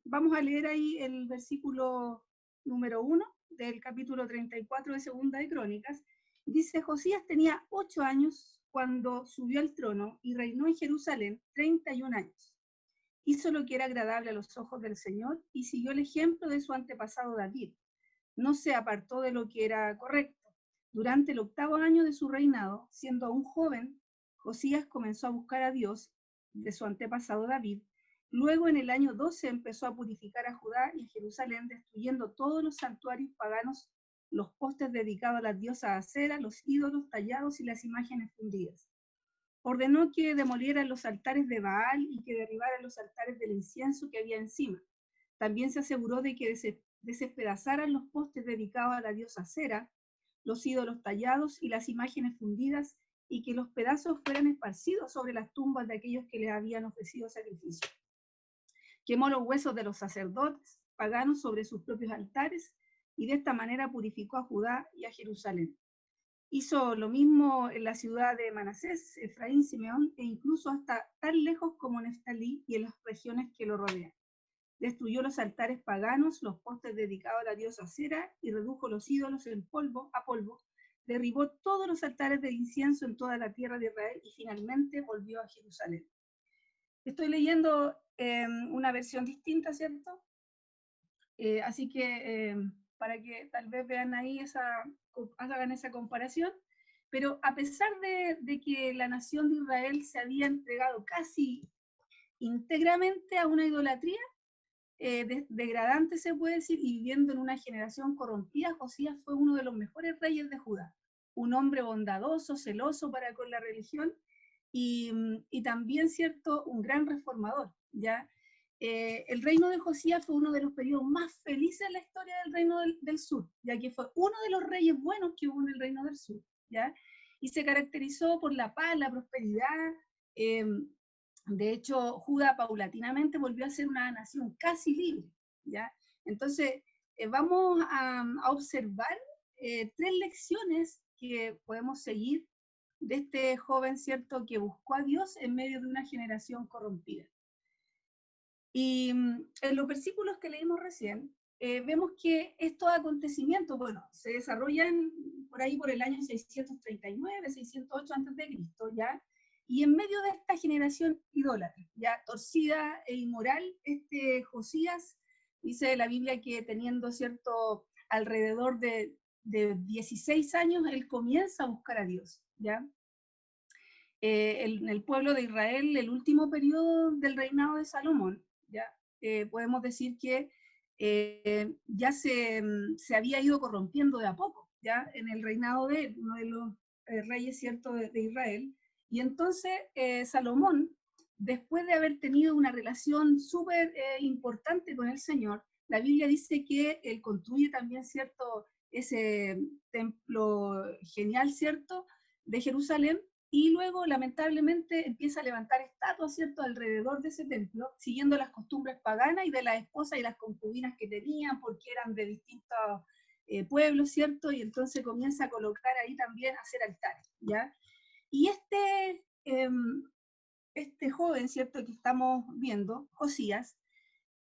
vamos a leer ahí el versículo número 1 del capítulo 34 de Segunda de Crónicas. Dice, Josías tenía 8 años cuando subió al trono y reinó en Jerusalén 31 años. Hizo lo que era agradable a los ojos del Señor y siguió el ejemplo de su antepasado David. No se apartó de lo que era correcto. Durante el 8º año de su reinado, siendo aún joven, Josías comenzó a buscar a Dios de su antepasado David. Luego, en el año 12, empezó a purificar a Judá y a Jerusalén, destruyendo todos los santuarios paganos, los postes dedicados a las diosas Acera, los ídolos tallados y las imágenes fundidas. Ordenó que demolieran los altares de Baal y que derribaran los altares del incienso que había encima. También se aseguró de que despedazaran los postes dedicados a la diosa Acera, los ídolos tallados y las imágenes fundidas, y que los pedazos fueran esparcidos sobre las tumbas de aquellos que les habían ofrecido sacrificio. Quemó los huesos de los sacerdotes paganos sobre sus propios altares, y de esta manera purificó a Judá y a Jerusalén. Hizo lo mismo en la ciudad de Manasés, Efraín, Simeón, e incluso hasta tan lejos como Neftalí y en las regiones que lo rodean. Destruyó los altares paganos, los postes dedicados a la diosa Acera, y redujo los ídolos a polvo. Derribó todos los altares de incienso en toda la tierra de Israel y finalmente volvió a Jerusalén. Estoy leyendo una versión distinta, ¿cierto? Así que para que tal vez vean ahí hagan esa comparación, pero a pesar de que la nación de Israel se había entregado casi íntegramente a una idolatría, degradante se puede decir, y viviendo en una generación corrompida, Josías fue uno de los mejores reyes de Judá, un hombre bondadoso, celoso para con la religión, y también, ¿cierto?, un gran reformador, ¿ya? El reino de Josías fue uno de los periodos más felices en la historia del reino del sur, ya que fue uno de los reyes buenos que hubo en el reino del sur, ¿ya? Y se caracterizó por la paz, la prosperidad. De hecho, Judá paulatinamente volvió a ser una nación casi libre, ¿ya? Entonces, vamos a observar 3 lecciones que podemos seguir de este joven, ¿cierto?, que buscó a Dios en medio de una generación corrompida. Y en los versículos que leímos recién, vemos que estos acontecimientos, bueno, se desarrollan por ahí por el año 639, 608 a.C., ¿ya? Y en medio de esta generación idólatra, ya torcida e inmoral, este Josías, dice la Biblia que teniendo, ¿cierto?, alrededor de 16 años, él comienza a buscar a Dios, ¿ya? En el pueblo de Israel, el último periodo del reinado de Salomón, ¿ya? Podemos decir que ya se había ido corrompiendo de a poco, ¿ya? En el reinado de él, uno de los reyes, ¿cierto?, de Israel. Y entonces Salomón, después de haber tenido una relación súper importante con el Señor, la Biblia dice que él construye también, ¿cierto?, ese templo genial, ¿cierto?, de Jerusalén, y luego lamentablemente empieza a levantar estatuas, ¿cierto?, alrededor de ese templo, siguiendo las costumbres paganas y de las esposas y las concubinas que tenían, porque eran de distintos pueblos, ¿cierto? Y entonces comienza a colocar ahí también, a hacer altares, ¿ya? Y este joven, ¿cierto?, que estamos viendo, Josías,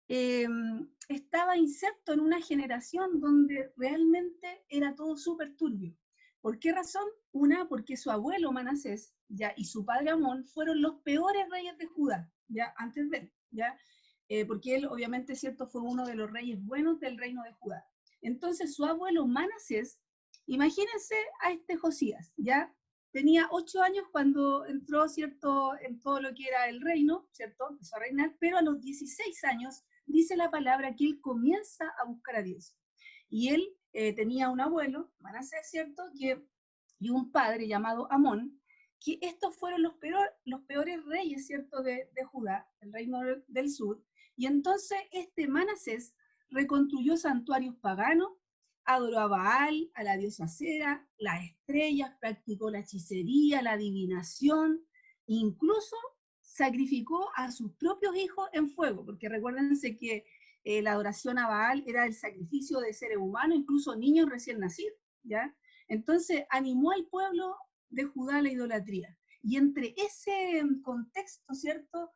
estaba inserto en una generación donde realmente era todo súper turbio. ¿Por qué razón? Una, porque su abuelo Manasés, ¿ya?, y su padre Amón fueron los peores reyes de Judá, ¿ya?, antes de él, ¿ya? Porque él, obviamente, ¿cierto?, fue uno de los reyes buenos del reino de Judá. Entonces, su abuelo Manasés, imagínense a este Josías, ¿ya? Tenía 8 años cuando entró, ¿cierto?, en todo lo que era el reino, ¿cierto?, empezó a reinar, pero a los 16 años dice la palabra que él comienza a buscar a Dios. Y él tenía un abuelo, Manasés, ¿cierto?, y un padre llamado Amón, que estos fueron los peores reyes, ¿cierto?, de Judá, el reino del sur. Y entonces Manasés reconstruyó santuarios paganos, adoró a Baal, a la diosa Cera, las estrellas, practicó la hechicería, la adivinación, incluso sacrificó a sus propios hijos en fuego, porque recuérdense que la adoración a Baal era el sacrificio de seres humanos, incluso niños recién nacidos, ¿ya? Entonces animó al pueblo de Judá a la idolatría. Y entre ese contexto, ¿cierto?,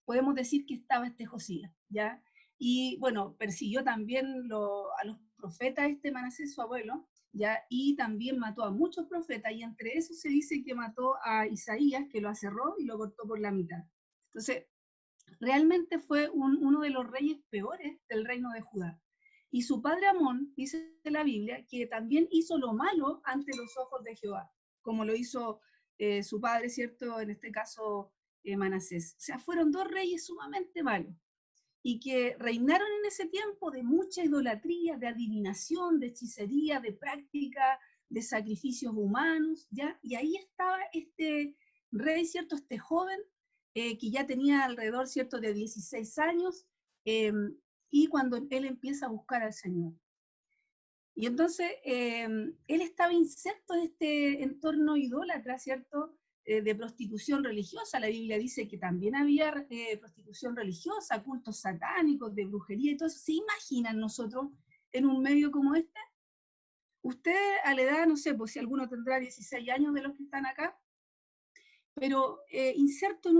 podemos decir que estaba este Josías, ¿ya? Y bueno, persiguió también a los profetas Manasés, su abuelo, ¿ya? Y también mató a muchos profetas, y entre esos se dice que mató a Isaías, que lo aserró y lo cortó por la mitad. Entonces, realmente fue uno de los reyes peores del reino de Judá. Y su padre Amón, dice la Biblia, que también hizo lo malo ante los ojos de Jehová, como lo hizo su padre, ¿cierto?, en este caso Manasés. O sea, fueron dos reyes sumamente malos, y que reinaron en ese tiempo de mucha idolatría, de adivinación, de hechicería, de práctica, de sacrificios humanos, ¿ya? Y ahí estaba este rey, ¿cierto?, este joven, que ya tenía alrededor, ¿cierto?, de 16 años, y cuando él empieza a buscar al Señor. Y entonces, él estaba inserto en este entorno idólatra, ¿cierto?, de prostitución religiosa. La Biblia dice que también había prostitución religiosa, cultos satánicos, de brujería y todo eso. ¿Se imaginan nosotros en un medio como este? Usted a la edad, no sé, pues si alguno tendrá 16 años de los que están acá, pero inserto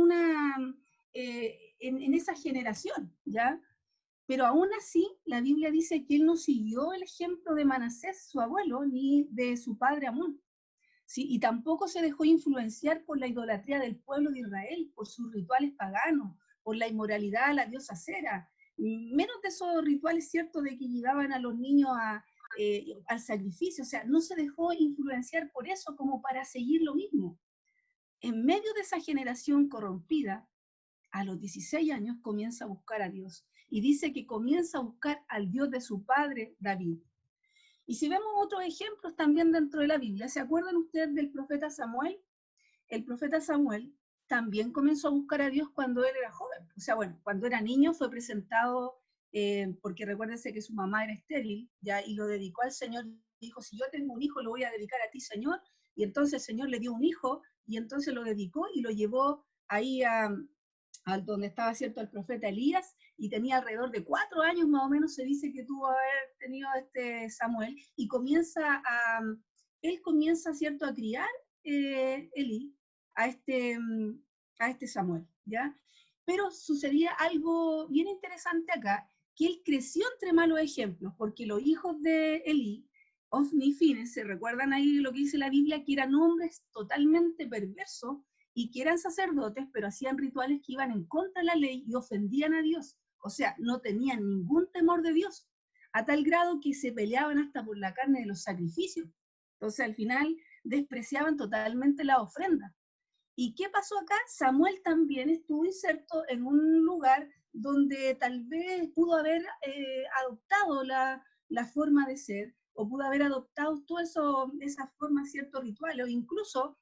en esa generación, ¿ya? Pero aún así, la Biblia dice que él no siguió el ejemplo de Manasés, su abuelo, ni de su padre Amón. ¿Sí? Y tampoco se dejó influenciar por la idolatría del pueblo de Israel, por sus rituales paganos, por la inmoralidad a la diosa Cera, menos de esos rituales, ¿cierto?, de que llevaban a los niños al sacrificio. O sea, no se dejó influenciar por eso como para seguir lo mismo. En medio de esa generación corrompida, a los 16 años comienza a buscar a Dios. Y dice que comienza a buscar al Dios de su padre, David. Y si vemos otros ejemplos también dentro de la Biblia, ¿se acuerdan ustedes del profeta Samuel? El profeta Samuel también comenzó a buscar a Dios cuando él era joven. O sea, bueno, cuando era niño fue presentado, porque recuérdense que su mamá era estéril, ¿ya? Y lo dedicó al Señor. Dijo, si yo tengo un hijo, lo voy a dedicar a ti, Señor. Y entonces el Señor le dio un hijo, y entonces lo dedicó y lo llevó ahí a donde estaba, ¿cierto?, el profeta Elías, y tenía alrededor de 4 años más o menos, se dice que tuvo haber tenido Samuel, y él comienza, ¿cierto?, a criar Elí, a este Samuel, ¿ya? Pero sucedía algo bien interesante acá, que él creció entre malos ejemplos, porque los hijos de Elí, Ofni y Fines, ¿se recuerdan ahí lo que dice la Biblia? Que eran hombres totalmente perversos, y que eran sacerdotes, pero hacían rituales que iban en contra de la ley y ofendían a Dios. O sea, no tenían ningún temor de Dios, a tal grado que se peleaban hasta por la carne de los sacrificios. Entonces, al final, despreciaban totalmente la ofrenda. ¿Y qué pasó acá? Samuel también estuvo inserto en un lugar donde tal vez pudo haber adoptado la forma de ser, o pudo haber adoptado todas esas formas, ciertos rituales, o incluso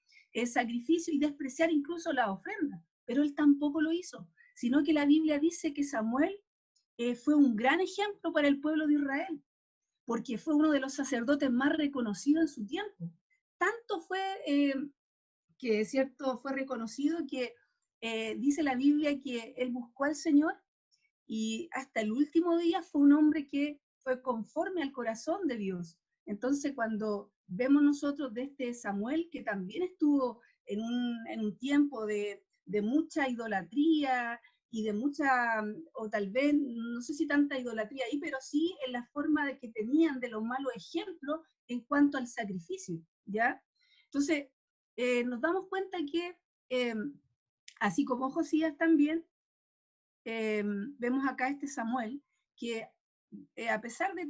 sacrificio, y despreciar incluso la ofrenda, pero él tampoco lo hizo, sino que la Biblia dice que Samuel fue un gran ejemplo para el pueblo de Israel, porque fue uno de los sacerdotes más reconocidos en su tiempo. Tanto fue que, ¿cierto?, fue reconocido que dice la Biblia que él buscó al Señor, y hasta el último día fue un hombre que fue conforme al corazón de Dios. Entonces, cuando vemos nosotros de este Samuel, que también estuvo en un tiempo de mucha idolatría y de mucha, o tal vez, no sé si tanta idolatría ahí, pero sí en la forma de que tenían de los malos ejemplos en cuanto al sacrificio, ¿ya? Entonces, nos damos cuenta que, así como Josías también, vemos acá este Samuel, que a pesar de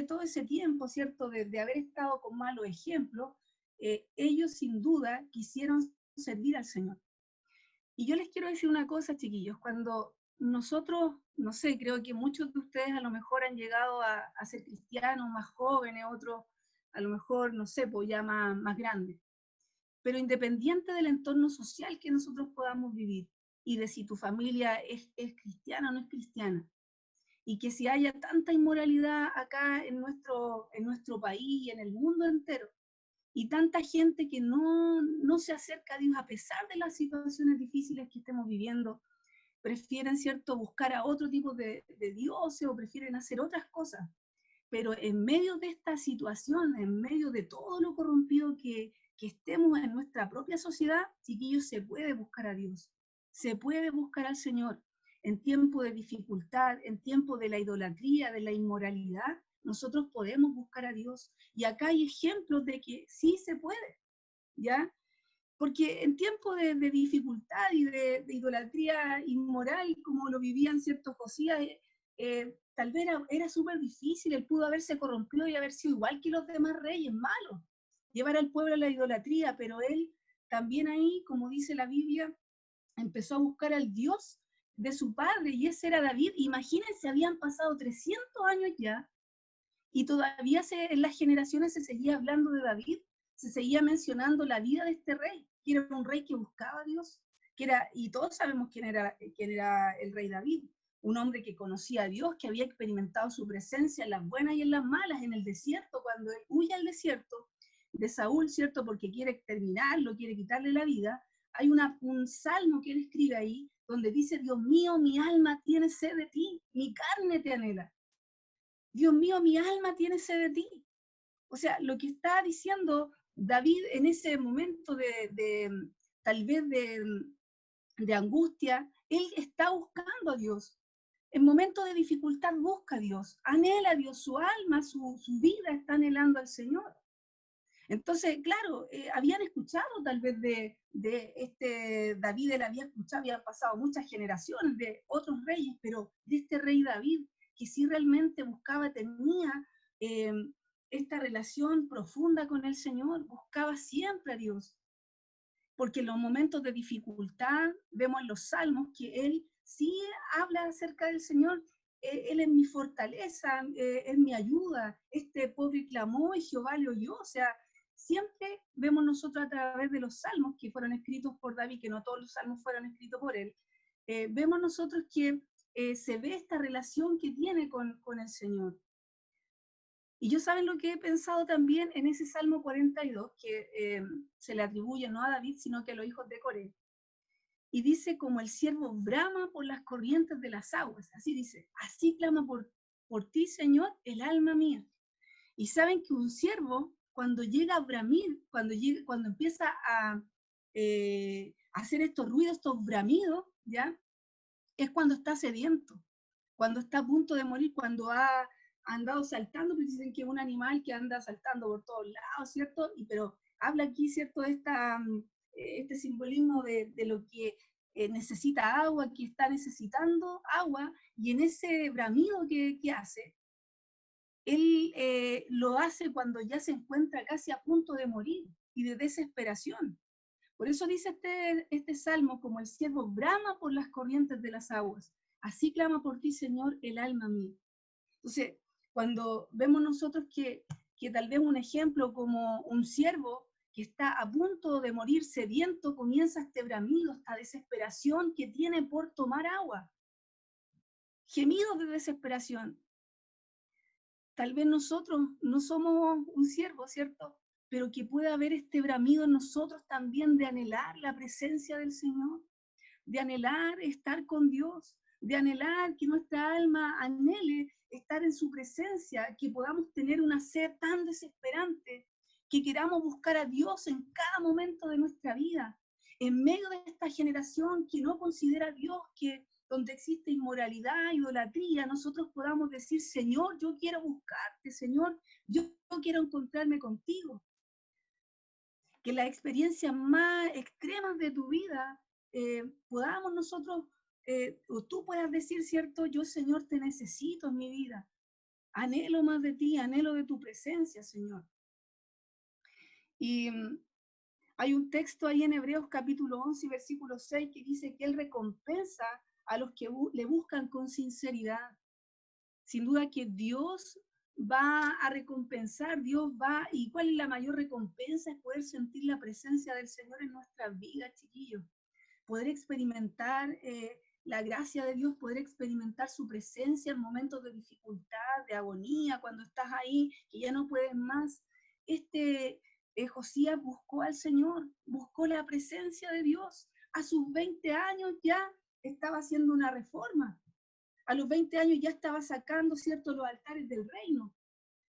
todo ese tiempo, ¿cierto?, de haber estado con malos ejemplos, ellos sin duda quisieron servir al Señor. Y yo les quiero decir una cosa, chiquillos, cuando nosotros, no sé, creo que muchos de ustedes a lo mejor han llegado a ser cristianos, más jóvenes, otros a lo mejor, no sé, pues ya más grandes, pero independiente del entorno social que nosotros podamos vivir, y de si tu familia es cristiana o no es cristiana, y que si haya tanta inmoralidad acá en nuestro país y en el mundo entero, y tanta gente que no se acerca a Dios a pesar de las situaciones difíciles que estemos viviendo, prefieren, ¿cierto?, buscar a otro tipo de dioses o prefieren hacer otras cosas. Pero en medio de esta situación, en medio de todo lo corrompido que estemos en nuestra propia sociedad, chiquillos, se puede buscar a Dios, se puede buscar al Señor. En tiempo de dificultad, en tiempo de la idolatría, de la inmoralidad, nosotros podemos buscar a Dios. Y acá hay ejemplos de que sí se puede, ¿ya? Porque en tiempo de dificultad y de idolatría inmoral, como lo vivían ciertos Josías, tal vez era súper difícil, él pudo haberse corrompido y haber sido igual que los demás reyes malos, llevar al pueblo a la idolatría, pero él también ahí, como dice la Biblia, empezó a buscar al Dios de su padre, y ese era David. Imagínense, habían pasado 300 años ya, y todavía en las generaciones se seguía hablando de David, se seguía mencionando la vida de este rey, que era un rey que buscaba a Dios, y todos sabemos quién era el rey David, un hombre que conocía a Dios, que había experimentado su presencia en las buenas y en las malas, en el desierto, cuando él huye al desierto de Saúl, ¿cierto?, porque quiere exterminarlo, quiere quitarle la vida. Hay un salmo que él escribe ahí, donde dice: Dios mío, mi alma tiene sed de ti, mi carne te anhela. Dios mío, mi alma tiene sed de ti. O sea, lo que está diciendo David en ese momento tal vez de angustia, él está buscando a Dios. En momentos de dificultad busca a Dios, anhela a Dios, su alma, su vida está anhelando al Señor. Entonces, claro, habían escuchado tal vez de este David, él había escuchado, habían pasado muchas generaciones de otros reyes, pero de este rey David, que sí realmente buscaba, tenía esta relación profunda con el Señor, buscaba siempre a Dios. Porque en los momentos de dificultad, vemos en los salmos que él sí habla acerca del Señor. Él es mi fortaleza, es mi ayuda. Este pobre clamó y Jehová le oyó. O sea, siempre vemos nosotros a través de los salmos que fueron escritos por David, que no todos los salmos fueron escritos por él, vemos nosotros que se ve esta relación que tiene con el Señor. Y yo, ¿saben lo que he pensado también en ese Salmo 42, que se le atribuye no a David, sino que a los hijos de Coré? Y dice: como el siervo brama por las corrientes de las aguas. Así dice: así clama por ti, Señor, el alma mía. Y saben que un siervo, cuando llega a bramir, cuando empieza a hacer estos ruidos, estos bramidos, ¿ya?, es cuando está sediento, cuando está a punto de morir, cuando ha andado saltando, porque dicen que es un animal que anda saltando por todos lados, ¿cierto? Pero habla aquí, ¿cierto?, de este simbolismo de lo que necesita agua, que está necesitando agua, y en ese bramido que hace, él lo hace cuando ya se encuentra casi a punto de morir y de desesperación. Por eso dice este salmo: como el siervo brama por las corrientes de las aguas, así clama por ti, Señor, el alma mía. Entonces, cuando vemos nosotros que tal vez un ejemplo como un siervo que está a punto de morir sediento, comienza este bramido, esta desesperación que tiene por tomar agua, gemidos de desesperación. Tal vez nosotros no somos un siervo, ¿cierto?, pero que pueda haber este bramido en nosotros también de anhelar la presencia del Señor, de anhelar estar con Dios, de anhelar, que nuestra alma anhele estar en su presencia, que podamos tener una sed tan desesperante, que queramos buscar a Dios en cada momento de nuestra vida, en medio de esta generación que no considera a Dios, que donde existe inmoralidad, idolatría, nosotros podamos decir, Señor, yo quiero buscarte, Señor, yo quiero encontrarme contigo. Que las experiencias más extremas de tu vida podamos nosotros, o tú puedas decir, cierto, yo, Señor, te necesito en mi vida. Anhelo más de ti, anhelo de tu presencia, Señor. Y hay un texto ahí en Hebreos capítulo 11, versículo 6, que dice que Él recompensa a los que le buscan con sinceridad. Sin duda que Dios va a recompensar, Dios va, y cuál es la mayor recompensa, es poder sentir la presencia del Señor en nuestras vidas, chiquillos. Poder experimentar la gracia de Dios, poder experimentar su presencia en momentos de dificultad, de agonía, cuando estás ahí, que ya no puedes más. Josías buscó al Señor, buscó la presencia de Dios. A sus 20 años ya estaba haciendo una reforma. A los 20 años ya estaba sacando, ¿cierto?, los altares del reino.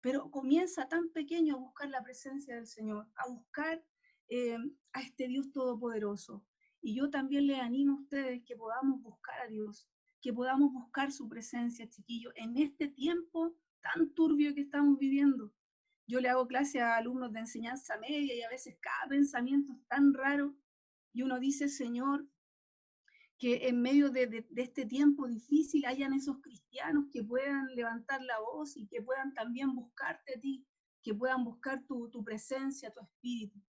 Pero comienza tan pequeño a buscar la presencia del Señor, a buscar a este Dios todopoderoso. Y yo también les animo a ustedes que podamos buscar a Dios, que podamos buscar su presencia, chiquillos, en este tiempo tan turbio que estamos viviendo. Yo le hago clase a alumnos de enseñanza media y a veces cada pensamiento es tan raro y uno dice, Señor, que en medio de este tiempo difícil hayan esos cristianos que puedan levantar la voz y que puedan también buscarte a ti, que puedan buscar tu presencia, tu espíritu.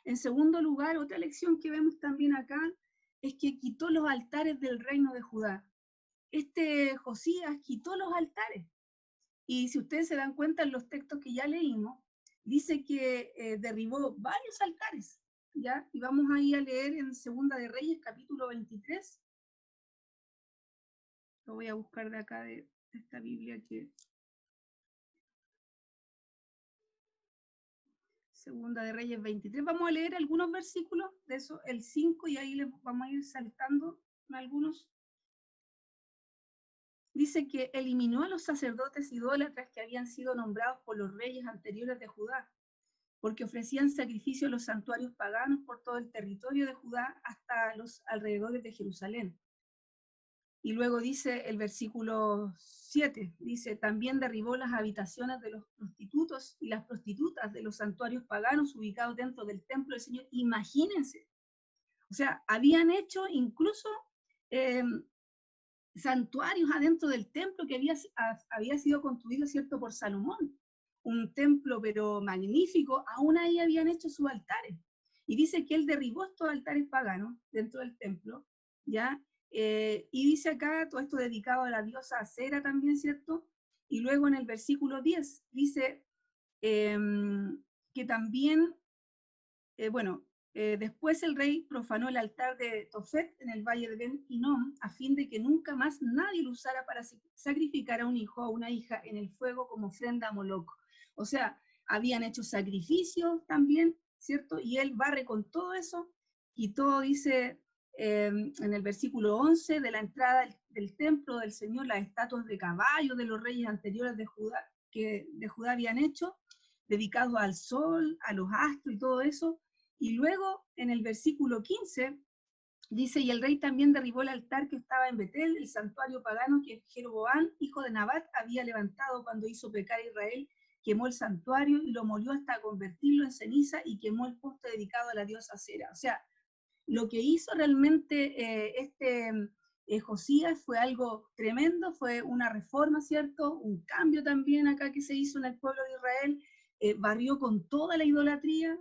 En segundo lugar, otra lección que vemos también acá es que quitó los altares del reino de Judá. Josías quitó los altares. Y si ustedes se dan cuenta en los textos que ya leímos, dice que derribó varios altares, ¿ya? Y vamos ahí a leer en Segunda de Reyes, capítulo 23. Lo voy a buscar de acá, de esta Biblia que... Segunda de Reyes 23. Vamos a leer algunos versículos de eso, el 5, y ahí les vamos a ir saltando algunos. Dice que eliminó a los sacerdotes idólatras que habían sido nombrados por los reyes anteriores de Judá, porque ofrecían sacrificio a los santuarios paganos por todo el territorio de Judá hasta los alrededores de Jerusalén. Y luego dice el versículo 7, dice, también derribó las habitaciones de los prostitutos y las prostitutas de los santuarios paganos ubicados dentro del templo del Señor. Imagínense, o sea, habían hecho incluso santuarios adentro del templo que había sido construido, ¿cierto?, por Salomón. Un templo pero magnífico, aún ahí habían hecho sus altares. Y dice que él derribó estos altares paganos dentro del templo, ¿ya? Y dice acá, todo esto dedicado a la diosa Acera también, ¿cierto? Y luego en el versículo 10 dice que también, después el rey profanó el altar de Tofet en el valle de Ben Hinnom, a fin de que nunca más nadie lo usara para sacrificar a un hijo o a una hija en el fuego como ofrenda a Moloc. O sea, habían hecho sacrificios también, ¿cierto? Y él barre con todo eso, y todo dice... en el versículo 11, de la entrada del templo del Señor, las estatuas de caballos de los reyes anteriores de Judá, que de Judá habían hecho, dedicados al sol, a los astros y todo eso. Y luego, en el versículo 15, dice, y el rey también derribó el altar que estaba en Betel, el santuario pagano que Jeroboam, hijo de Nabat, había levantado cuando hizo pecar a Israel, quemó el santuario y lo molió hasta convertirlo en ceniza y quemó el poste dedicado a la diosa Acera. O sea, lo que hizo realmente Josías fue algo tremendo, fue una reforma, ¿cierto? Un cambio también acá que se hizo en el pueblo de Israel, barrió con toda la idolatría,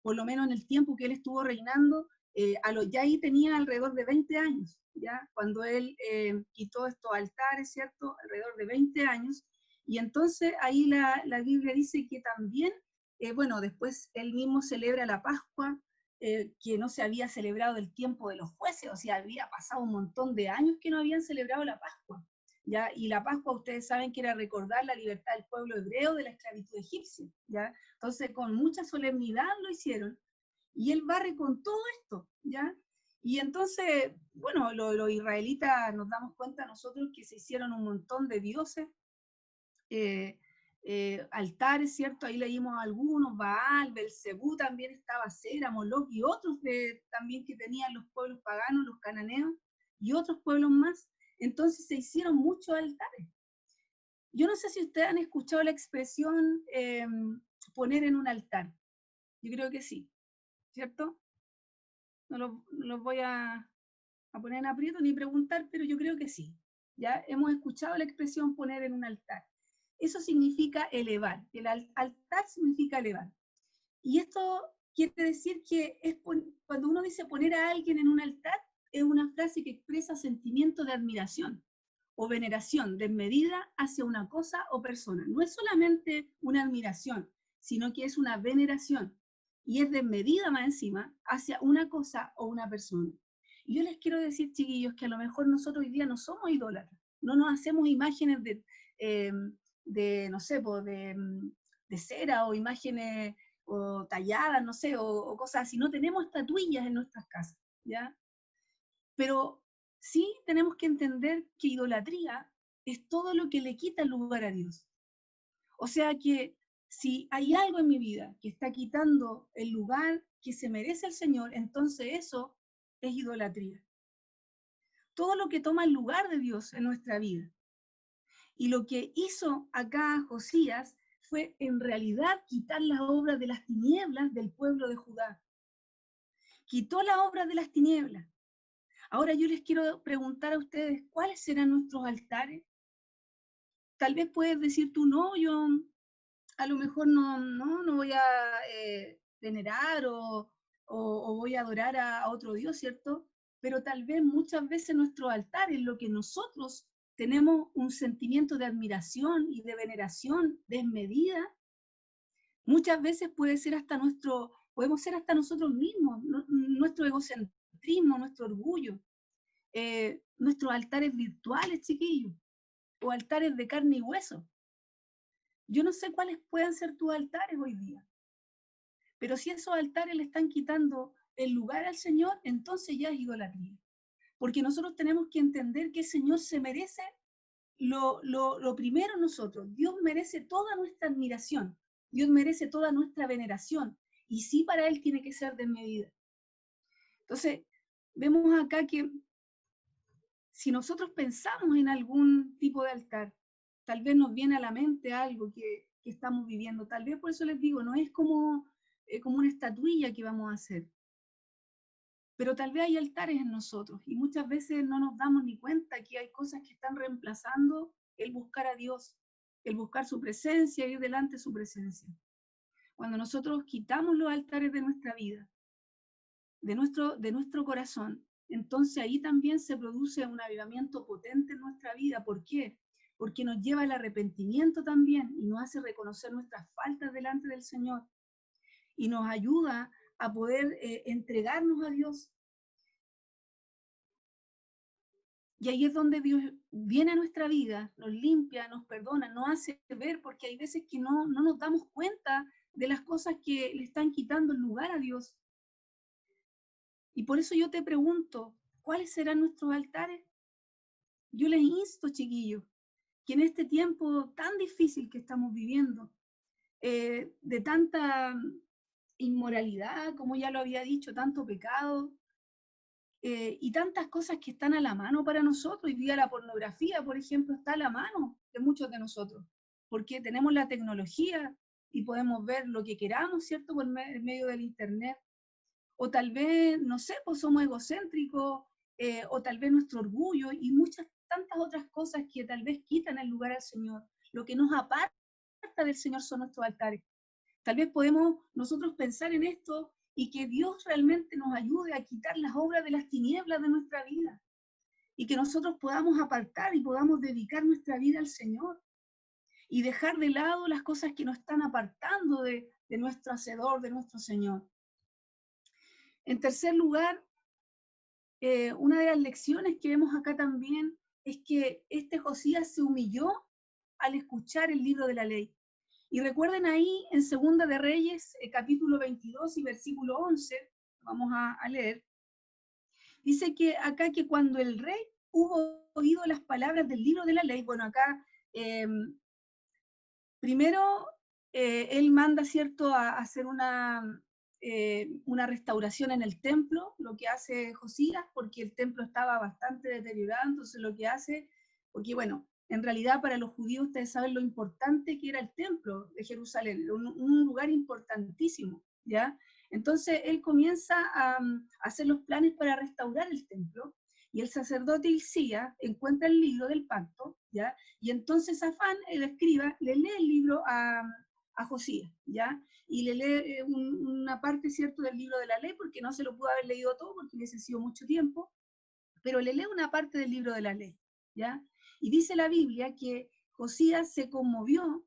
por lo menos en el tiempo que él estuvo reinando, ya ahí tenía alrededor de 20 años, ¿ya? Cuando él quitó estos altares, ¿cierto? Alrededor de 20 años, y entonces ahí la Biblia dice que también, después él mismo celebra la Pascua, que no se había celebrado del tiempo de los jueces, o sea, había pasado un montón de años que no habían celebrado la Pascua, ¿ya? Y la Pascua, ustedes saben que era recordar la libertad del pueblo hebreo de la esclavitud egipcia, ¿ya? Entonces, con mucha solemnidad lo hicieron, y él barre con todo esto, ¿ya? Y entonces, bueno, los israelitas nos damos cuenta nosotros que se hicieron un montón de dioses, altares, ¿cierto? Ahí leímos algunos, Baal, Belcebú también estaba, Cera, Moloch y otros también que tenían los pueblos paganos, los cananeos y otros pueblos más. Entonces se hicieron muchos altares. Yo no sé si ustedes han escuchado la expresión poner en un altar. Yo creo que sí, ¿cierto? No los voy a poner en aprieto ni preguntar, pero yo creo que sí. Ya hemos escuchado la expresión poner en un altar. Eso significa elevar. El altar significa elevar. Y esto quiere decir que cuando uno dice poner a alguien en un altar, es una frase que expresa sentimiento de admiración o veneración desmedida hacia una cosa o persona. No es solamente una admiración, sino que es una veneración. Y es desmedida más encima hacia una cosa o una persona. Y yo les quiero decir, chiquillos, que a lo mejor nosotros hoy día no somos idólatras. No nos hacemos imágenes no sé, de cera o imágenes o talladas, no sé, o cosas así. No tenemos estatuillas en nuestras casas, ¿ya? Pero sí tenemos que entender que idolatría es todo lo que le quita el lugar a Dios. O sea que si hay algo en mi vida que está quitando el lugar que se merece el Señor, entonces eso es idolatría. Todo lo que toma el lugar de Dios en nuestra vida. Y lo que hizo acá Josías fue en realidad quitar las obras de las tinieblas del pueblo de Judá. Quitó las obras de las tinieblas. Ahora yo les quiero preguntar a ustedes, ¿cuáles serán nuestros altares? Tal vez puedes decir tú, no, yo a lo mejor no voy a venerar o voy a adorar a otro Dios, ¿cierto? Pero tal vez muchas veces nuestros altares, lo que nosotros tenemos un sentimiento de admiración y de veneración desmedida, muchas veces podemos ser hasta nosotros mismos, nuestro egocentrismo, nuestro orgullo, nuestros altares virtuales, chiquillos, o altares de carne y hueso. Yo no sé cuáles pueden ser tus altares hoy día, pero si esos altares le están quitando el lugar al Señor, entonces ya es idolatría. Porque nosotros tenemos que entender que el Señor se merece lo primero nosotros. Dios merece toda nuestra admiración, Dios merece toda nuestra veneración, y sí, para Él tiene que ser desmedida. Entonces, vemos acá que si nosotros pensamos en algún tipo de altar, tal vez nos viene a la mente algo que estamos viviendo. Tal vez por eso les digo, no es como una estatuilla que vamos a hacer. Pero tal vez hay altares en nosotros y muchas veces no nos damos ni cuenta que hay cosas que están reemplazando el buscar a Dios, el buscar su presencia, ir delante de su presencia. Cuando nosotros quitamos los altares de nuestra vida, de nuestro corazón, entonces ahí también se produce un avivamiento potente en nuestra vida. ¿Por qué? Porque nos lleva al arrepentimiento también y nos hace reconocer nuestras faltas delante del Señor y nos ayuda a poder entregarnos a Dios. Y ahí es donde Dios viene a nuestra vida, nos limpia, nos perdona, nos hace ver, porque hay veces que no nos damos cuenta de las cosas que le están quitando el lugar a Dios. Y por eso yo te pregunto, ¿cuáles serán nuestros altares? Yo les insto, chiquillos, que en este tiempo tan difícil que estamos viviendo, de tanta inmoralidad, como ya lo había dicho, tanto pecado, y tantas cosas que están a la mano para nosotros. Hoy día la pornografía, por ejemplo, está a la mano de muchos de nosotros, porque tenemos la tecnología y podemos ver lo que queramos, ¿cierto?, por medio del internet. O tal vez, no sé, pues somos egocéntricos, o tal vez nuestro orgullo y tantas otras cosas que tal vez quitan el lugar al Señor. Lo que nos aparta del Señor son nuestros altares. Tal vez podemos nosotros pensar en esto y que Dios realmente nos ayude a quitar las obras de las tinieblas de nuestra vida y que nosotros podamos apartar y podamos dedicar nuestra vida al Señor y dejar de lado las cosas que nos están apartando de nuestro Hacedor, de nuestro Señor. En tercer lugar, una de las lecciones que vemos acá también es que Josías se humilló al escuchar el libro de la ley. Y recuerden ahí en Segunda de Reyes, capítulo 22 y versículo 11, vamos a leer, Dice que acá que cuando el rey hubo oído las palabras del libro de la ley, bueno, acá primero él manda, ¿cierto?, a hacer una restauración en el templo, lo que hace Josías, porque el templo estaba bastante deteriorado, entonces lo que hace, porque bueno, en realidad para los judíos ustedes saben lo importante que era el templo de Jerusalén, un lugar importantísimo, ¿ya? Entonces él comienza a hacer los planes para restaurar el templo, y el sacerdote Hilcías encuentra el libro del pacto, ¿ya? Y entonces Safán, el escriba, le lee el libro a Josías, ¿ya? Y le lee una parte, ¿cierto?, del libro de la ley, porque no se lo pudo haber leído todo, porque hubiese sido mucho tiempo, pero le lee una parte del libro de la ley, ¿ya? Y dice la Biblia que Josías se conmovió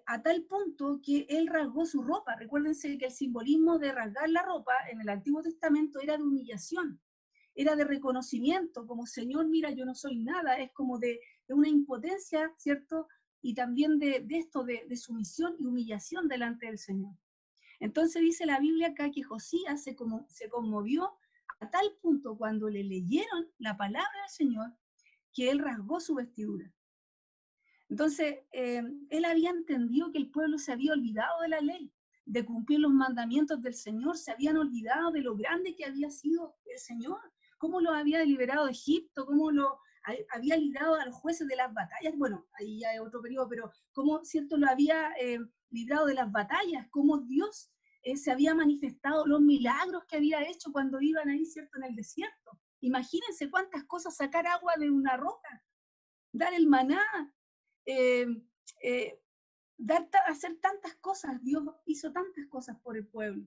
a tal punto que él rasgó su ropa. Recuérdense que el simbolismo de rasgar la ropa en el Antiguo Testamento era de humillación, era de reconocimiento, como Señor, mira, yo no soy nada, es como de una impotencia, ¿cierto? Y también de esto, de sumisión y humillación delante del Señor. Entonces dice la Biblia acá que Josías se conmovió a tal punto cuando le leyeron la palabra del Señor, que él rasgó su vestidura. Entonces, él había entendido que el pueblo se había olvidado de la ley, de cumplir los mandamientos del Señor, se habían olvidado de lo grande que había sido el Señor, cómo lo había liberado de Egipto, cómo lo había librado a los jueces de las batallas, bueno, ahí ya es otro periodo, pero cómo, ¿cierto?, lo había librado de las batallas, cómo Dios se había manifestado, los milagros que había hecho cuando iban ahí, ¿cierto?, en el desierto. Imagínense cuántas cosas, sacar agua de una roca, dar el maná, hacer tantas cosas. Dios hizo tantas cosas por el pueblo.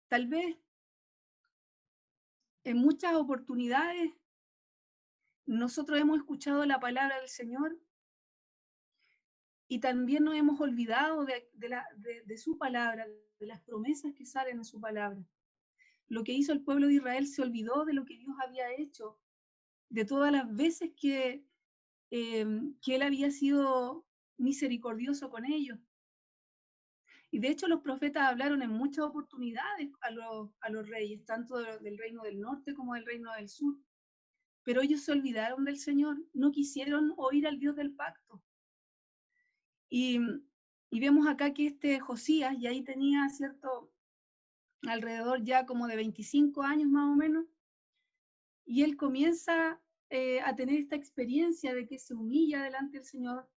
Tal vez en muchas oportunidades nosotros hemos escuchado la palabra del Señor y también nos hemos olvidado de su palabra, de las promesas que salen en su palabra. Lo que hizo el pueblo de Israel, se olvidó de lo que Dios había hecho, de todas las veces que Él había sido misericordioso con ellos. Y de hecho los profetas hablaron en muchas oportunidades a los reyes, tanto del reino del norte como del reino del sur. Pero ellos se olvidaron del Señor, no quisieron oír al Dios del pacto. Y vemos acá que este Josías, y ahí tenía, ¿cierto?, alrededor ya como de 25 años más o menos, y él comienza a tener esta experiencia de que se humilla delante del Señor,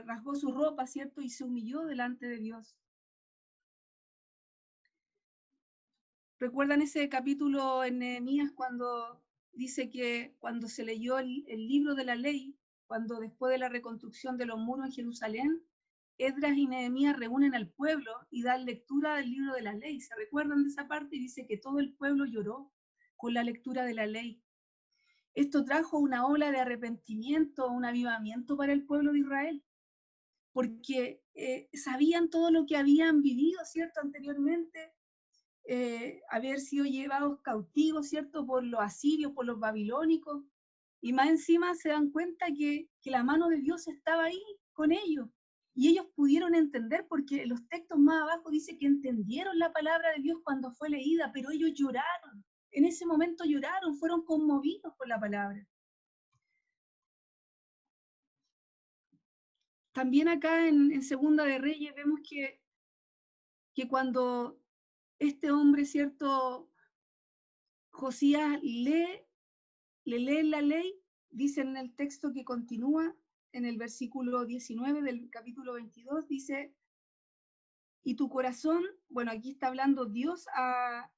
rasgó su ropa, ¿cierto?, y se humilló delante de Dios. ¿Recuerdan ese capítulo en Nehemías cuando dice que cuando se leyó el libro de la ley, cuando después de la reconstrucción de los muros en Jerusalén, Esdras y Nehemías reúnen al pueblo y dan lectura del libro de la ley? ¿Se recuerdan de esa parte? Y dice que todo el pueblo lloró con la lectura de la ley. Esto trajo una ola de arrepentimiento, un avivamiento para el pueblo de Israel, porque sabían todo lo que habían vivido, ¿cierto?, anteriormente, haber sido llevados cautivos, ¿cierto?, por los asirios, por los babilónicos, y más encima se dan cuenta que la mano de Dios estaba ahí con ellos, y ellos pudieron entender, porque los textos más abajo dice que entendieron la palabra de Dios cuando fue leída, pero ellos lloraron, en ese momento lloraron, fueron conmovidos por la palabra. También acá en Segunda de Reyes vemos que cuando este hombre, ¿cierto?, Josías le lee la ley, dice en el texto que continúa en el versículo 19 del capítulo 22, dice, y tu corazón, bueno, aquí está hablando Dios a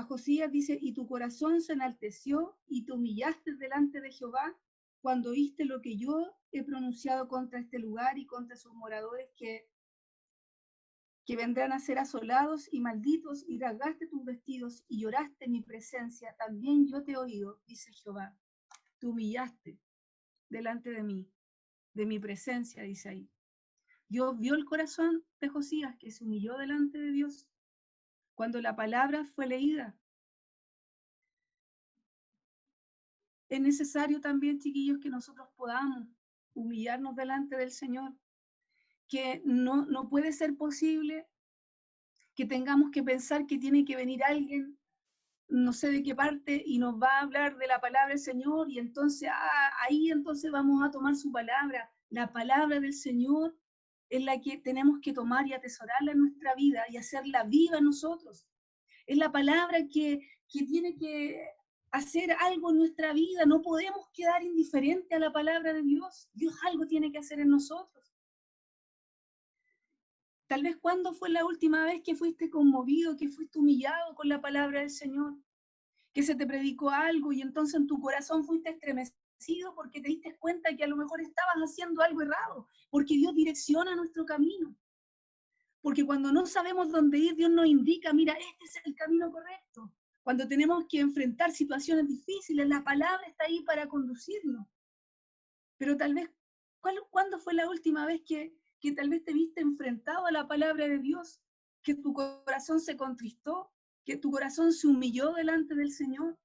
Josías, dice, y tu corazón se enalteció y te humillaste delante de Jehová cuando oíste lo que yo he pronunciado contra este lugar y contra sus moradores que vendrán a ser asolados y malditos, y rasgaste tus vestidos y lloraste en mi presencia, también yo te he oído, dice Jehová. Te humillaste delante de mí, de mi presencia, dice ahí. Dios vio el corazón de Josías, que se humilló delante de Dios cuando la palabra fue leída. Es necesario también, chiquillos, que nosotros podamos humillarnos delante del Señor, que no puede ser posible que tengamos que pensar que tiene que venir alguien, no sé de qué parte, y nos va a hablar de la palabra del Señor, y entonces, ahí entonces vamos a tomar su palabra. La palabra del Señor es la que tenemos que tomar y atesorarla en nuestra vida y hacerla viva en nosotros. Es la palabra que tiene que hacer algo en nuestra vida. No podemos quedar indiferentes a la palabra de Dios. Dios algo tiene que hacer en nosotros. Tal vez, ¿cuándo fue la última vez que fuiste conmovido, que fuiste humillado con la palabra del Señor? Que se te predicó algo y entonces en tu corazón fuiste estremecido porque te diste cuenta que a lo mejor estabas haciendo algo errado, porque Dios direcciona nuestro camino. Porque cuando no sabemos dónde ir, Dios nos indica, mira, este es el camino correcto. Cuando tenemos que enfrentar situaciones difíciles, la palabra está ahí para conducirnos. Pero tal vez, ¿cuándo fue la última vez que tal vez te viste enfrentado a la palabra de Dios? Que tu corazón se contristó, que tu corazón se humilló delante del Señor,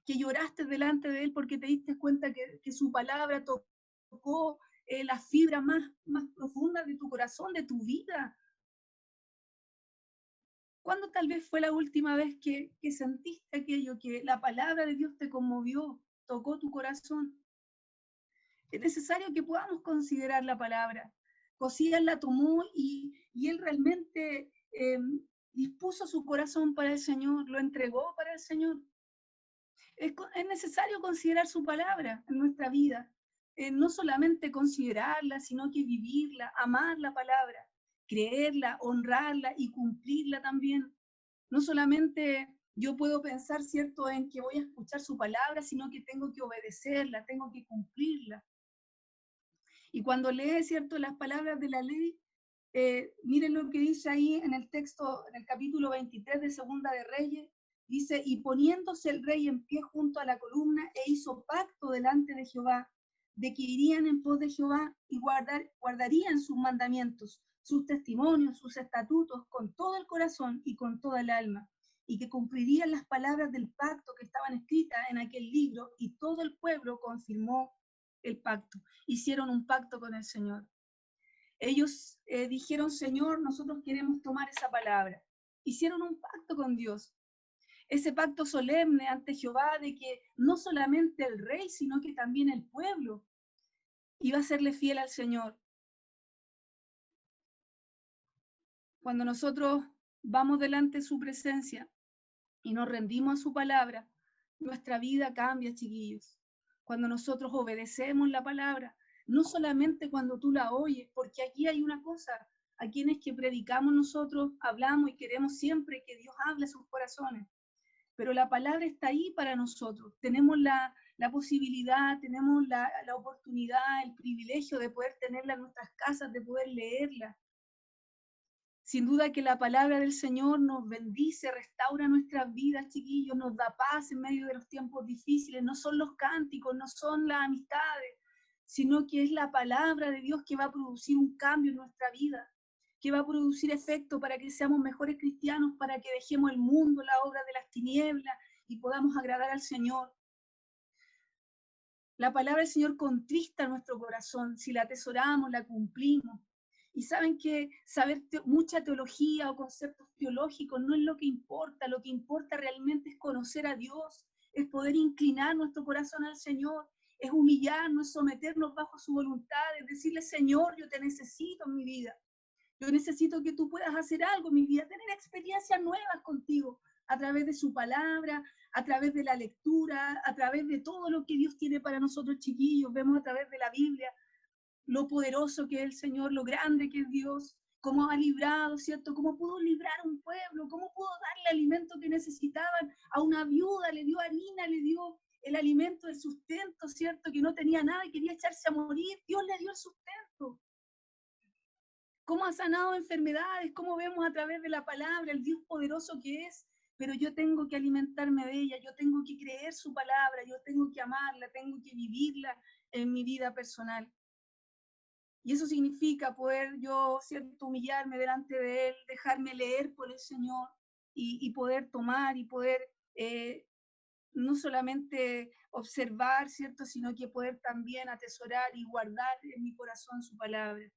que lloraste delante de Él porque te diste cuenta que su palabra tocó las fibras más profundas de tu corazón, de tu vida. ¿Cuándo tal vez fue la última vez que sentiste aquello, que la palabra de Dios te conmovió, tocó tu corazón? Es necesario que podamos considerar la palabra. Josías la tomó y él realmente dispuso su corazón para el Señor, lo entregó para el Señor. Es necesario considerar su palabra en nuestra vida. No solamente considerarla, sino que vivirla, amar la palabra, creerla, honrarla y cumplirla también. No solamente yo puedo pensar, ¿cierto?, en que voy a escuchar su palabra, sino que tengo que obedecerla, tengo que cumplirla. Y cuando lee, ¿cierto?, las palabras de la ley, miren lo que dice ahí en el texto, en el capítulo 23 de Segunda de Reyes, dice, y poniéndose el rey en pie junto a la columna, e hizo pacto delante de Jehová, de que irían en pos de Jehová y guardarían sus mandamientos, sus testimonios, sus estatutos, con todo el corazón y con toda el alma, y que cumplirían las palabras del pacto que estaban escritas en aquel libro, y todo el pueblo confirmó el pacto. Hicieron un pacto con el Señor. Ellos dijeron, Señor, nosotros queremos tomar esa palabra. Hicieron un pacto con Dios. Ese pacto solemne ante Jehová de que no solamente el rey, sino que también el pueblo iba a serle fiel al Señor. Cuando nosotros vamos delante de su presencia y nos rendimos a su palabra, nuestra vida cambia, chiquillos. Cuando nosotros obedecemos la palabra, no solamente cuando tú la oyes, porque aquí hay una cosa, a quienes que predicamos nosotros, hablamos y queremos siempre que Dios hable a sus corazones, pero la palabra está ahí para nosotros, tenemos la posibilidad, tenemos la oportunidad, el privilegio de poder tenerla en nuestras casas, de poder leerla. Sin duda que la palabra del Señor nos bendice, restaura nuestras vidas, chiquillos, nos da paz en medio de los tiempos difíciles. No son los cánticos, no son las amistades, sino que es la palabra de Dios que va a producir un cambio en nuestra vida, que va a producir efecto para que seamos mejores cristianos, para que dejemos el mundo, la obra de las tinieblas y podamos agradar al Señor. La palabra del Señor contrista nuestro corazón, si la atesoramos, la cumplimos. Y saben que saber mucha teología o conceptos teológicos no es lo que importa realmente es conocer a Dios, es poder inclinar nuestro corazón al Señor, es humillarnos, someternos bajo su voluntad, es decirle, Señor, yo te necesito en mi vida, yo necesito que tú puedas hacer algo en mi vida, tener experiencias nuevas contigo, a través de su palabra, a través de la lectura, a través de todo lo que Dios tiene para nosotros chiquillos, vemos a través de la Biblia, lo poderoso que es el Señor, lo grande que es Dios, cómo ha librado, ¿cierto? Cómo pudo librar a un pueblo, cómo pudo darle alimento que necesitaban a una viuda, le dio harina, le dio el alimento, el sustento, ¿cierto? Que no tenía nada y quería echarse a morir, Dios le dio el sustento. Cómo ha sanado enfermedades, cómo vemos a través de la palabra el Dios poderoso que es, pero yo tengo que alimentarme de ella, yo tengo que creer su palabra, yo tengo que amarla, tengo que vivirla en mi vida personal. Y eso significa poder yo, ¿cierto?, humillarme delante de Él, dejarme leer por el Señor y poder tomar y poder no solamente observar, ¿cierto?, sino que poder también atesorar y guardar en mi corazón su palabra.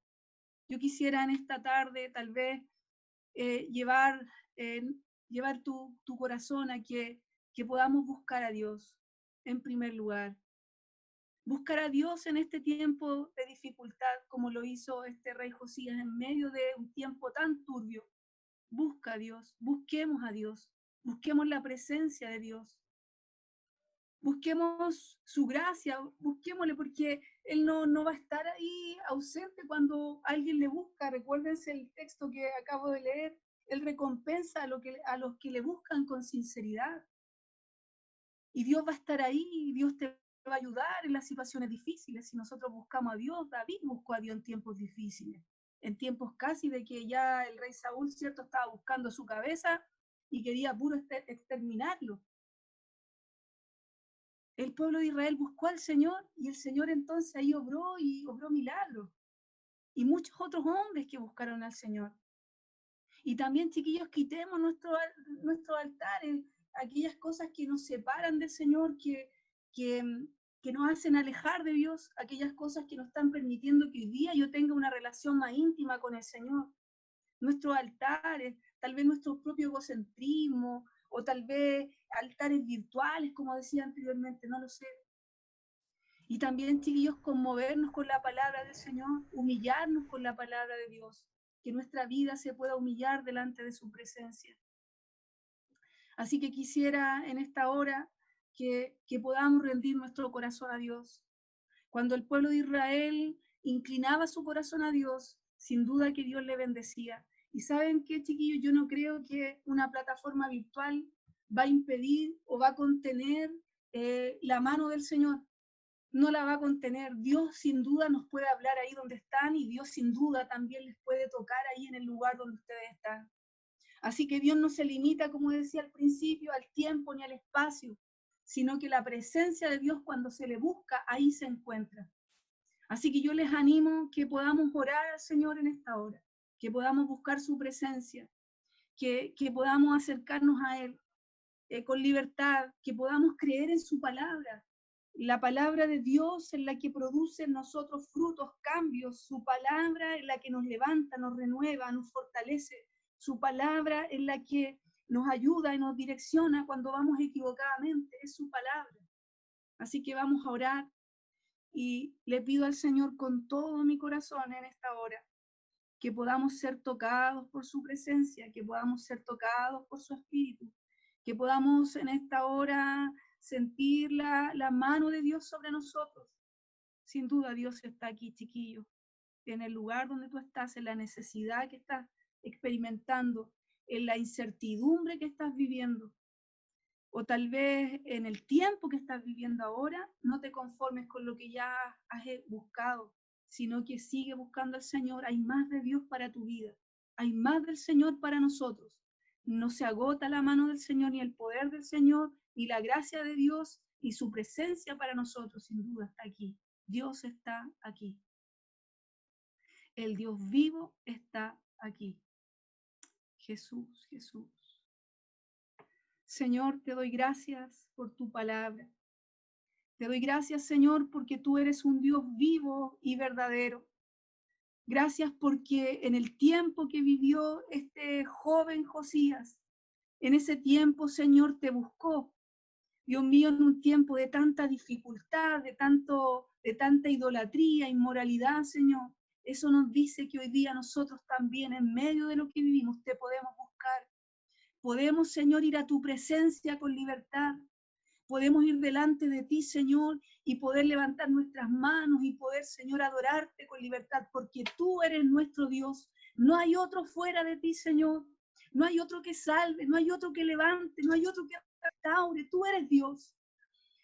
Yo quisiera en esta tarde tal vez llevar tu corazón a que podamos buscar a Dios en primer lugar. Buscar a Dios en este tiempo de dificultad, como lo hizo este rey Josías en medio de un tiempo tan turbio. Busca a Dios, busquemos a Dios, busquemos la presencia de Dios. Busquemos su gracia, busquémosle, porque Él no va a estar ahí ausente cuando alguien le busca. Recuérdense el texto que acabo de leer. Él recompensa a los que le buscan con sinceridad. Y Dios va a estar ahí, Dios te va a ayudar en las situaciones difíciles. Si nosotros buscamos a Dios, David buscó a Dios en tiempos difíciles, en tiempos casi de que ya el rey Saúl, cierto, estaba buscando su cabeza y quería puro exterminarlo. El pueblo de Israel buscó al Señor y el Señor entonces ahí obró milagros. Y muchos otros hombres que buscaron al Señor. Y también, chiquillos, quitemos nuestros altares, aquellas cosas que nos separan del Señor, que nos hacen alejar de Dios, aquellas cosas que nos están permitiendo que hoy día yo tenga una relación más íntima con el Señor. Nuestros altares, tal vez nuestro propio egocentrismo, o tal vez altares virtuales, como decía anteriormente, no lo sé. Y también, chiquillos, conmovernos con la palabra del Señor, humillarnos con la palabra de Dios, que nuestra vida se pueda humillar delante de su presencia. Así que quisiera en esta hora que podamos rendir nuestro corazón a Dios. Cuando el pueblo de Israel inclinaba su corazón a Dios, sin duda que Dios le bendecía. Y ¿saben qué, chiquillos? Yo no creo que una plataforma virtual va a impedir o va a contener la mano del Señor. No la va a contener. Dios sin duda nos puede hablar ahí donde están y Dios sin duda también les puede tocar ahí en el lugar donde ustedes están. Así que Dios no se limita, como decía al principio, al tiempo ni al espacio, sino que la presencia de Dios cuando se le busca, ahí se encuentra. Así que yo les animo que podamos orar al Señor en esta hora, que podamos buscar su presencia, que podamos acercarnos a Él con libertad, que podamos creer en su palabra. La palabra de Dios es la que produce en nosotros frutos, cambios. Su palabra es la que nos levanta, nos renueva, nos fortalece. Su palabra es la que nos ayuda y nos direcciona cuando vamos equivocadamente. Es su palabra. Así que vamos a orar y le pido al Señor con todo mi corazón en esta hora que podamos ser tocados por su presencia, que podamos ser tocados por su espíritu, que podamos en esta hora sentir la mano de Dios sobre nosotros. Sin duda Dios está aquí, chiquillo, en el lugar donde tú estás, en la necesidad que estás experimentando, en la incertidumbre que estás viviendo, o tal vez en el tiempo que estás viviendo ahora. No te conformes con lo que ya has buscado, sino que sigue buscando al Señor. Hay más de Dios para tu vida, hay más del Señor para nosotros. No se agota la mano del Señor, ni el poder del Señor, ni la gracia de Dios, y su presencia para nosotros sin duda está aquí. Dios está aquí. El Dios vivo está aquí. Jesús, Jesús. Señor, te doy gracias por tu palabra. Te doy gracias, Señor, porque tú eres un Dios vivo y verdadero. Gracias porque en el tiempo que vivió este joven Josías, en ese tiempo, Señor, te buscó. Dios mío, en un tiempo de tanta dificultad, de tanta idolatría, inmoralidad, Señor, eso nos dice que hoy día nosotros también, en medio de lo que vivimos, te podemos buscar. Podemos, Señor, ir a tu presencia con libertad. Podemos ir delante de ti, Señor, y poder levantar nuestras manos y poder, Señor, adorarte con libertad, porque tú eres nuestro Dios. No hay otro fuera de ti, Señor. No hay otro que salve, no hay otro que levante, no hay otro que restaure. Tú eres Dios.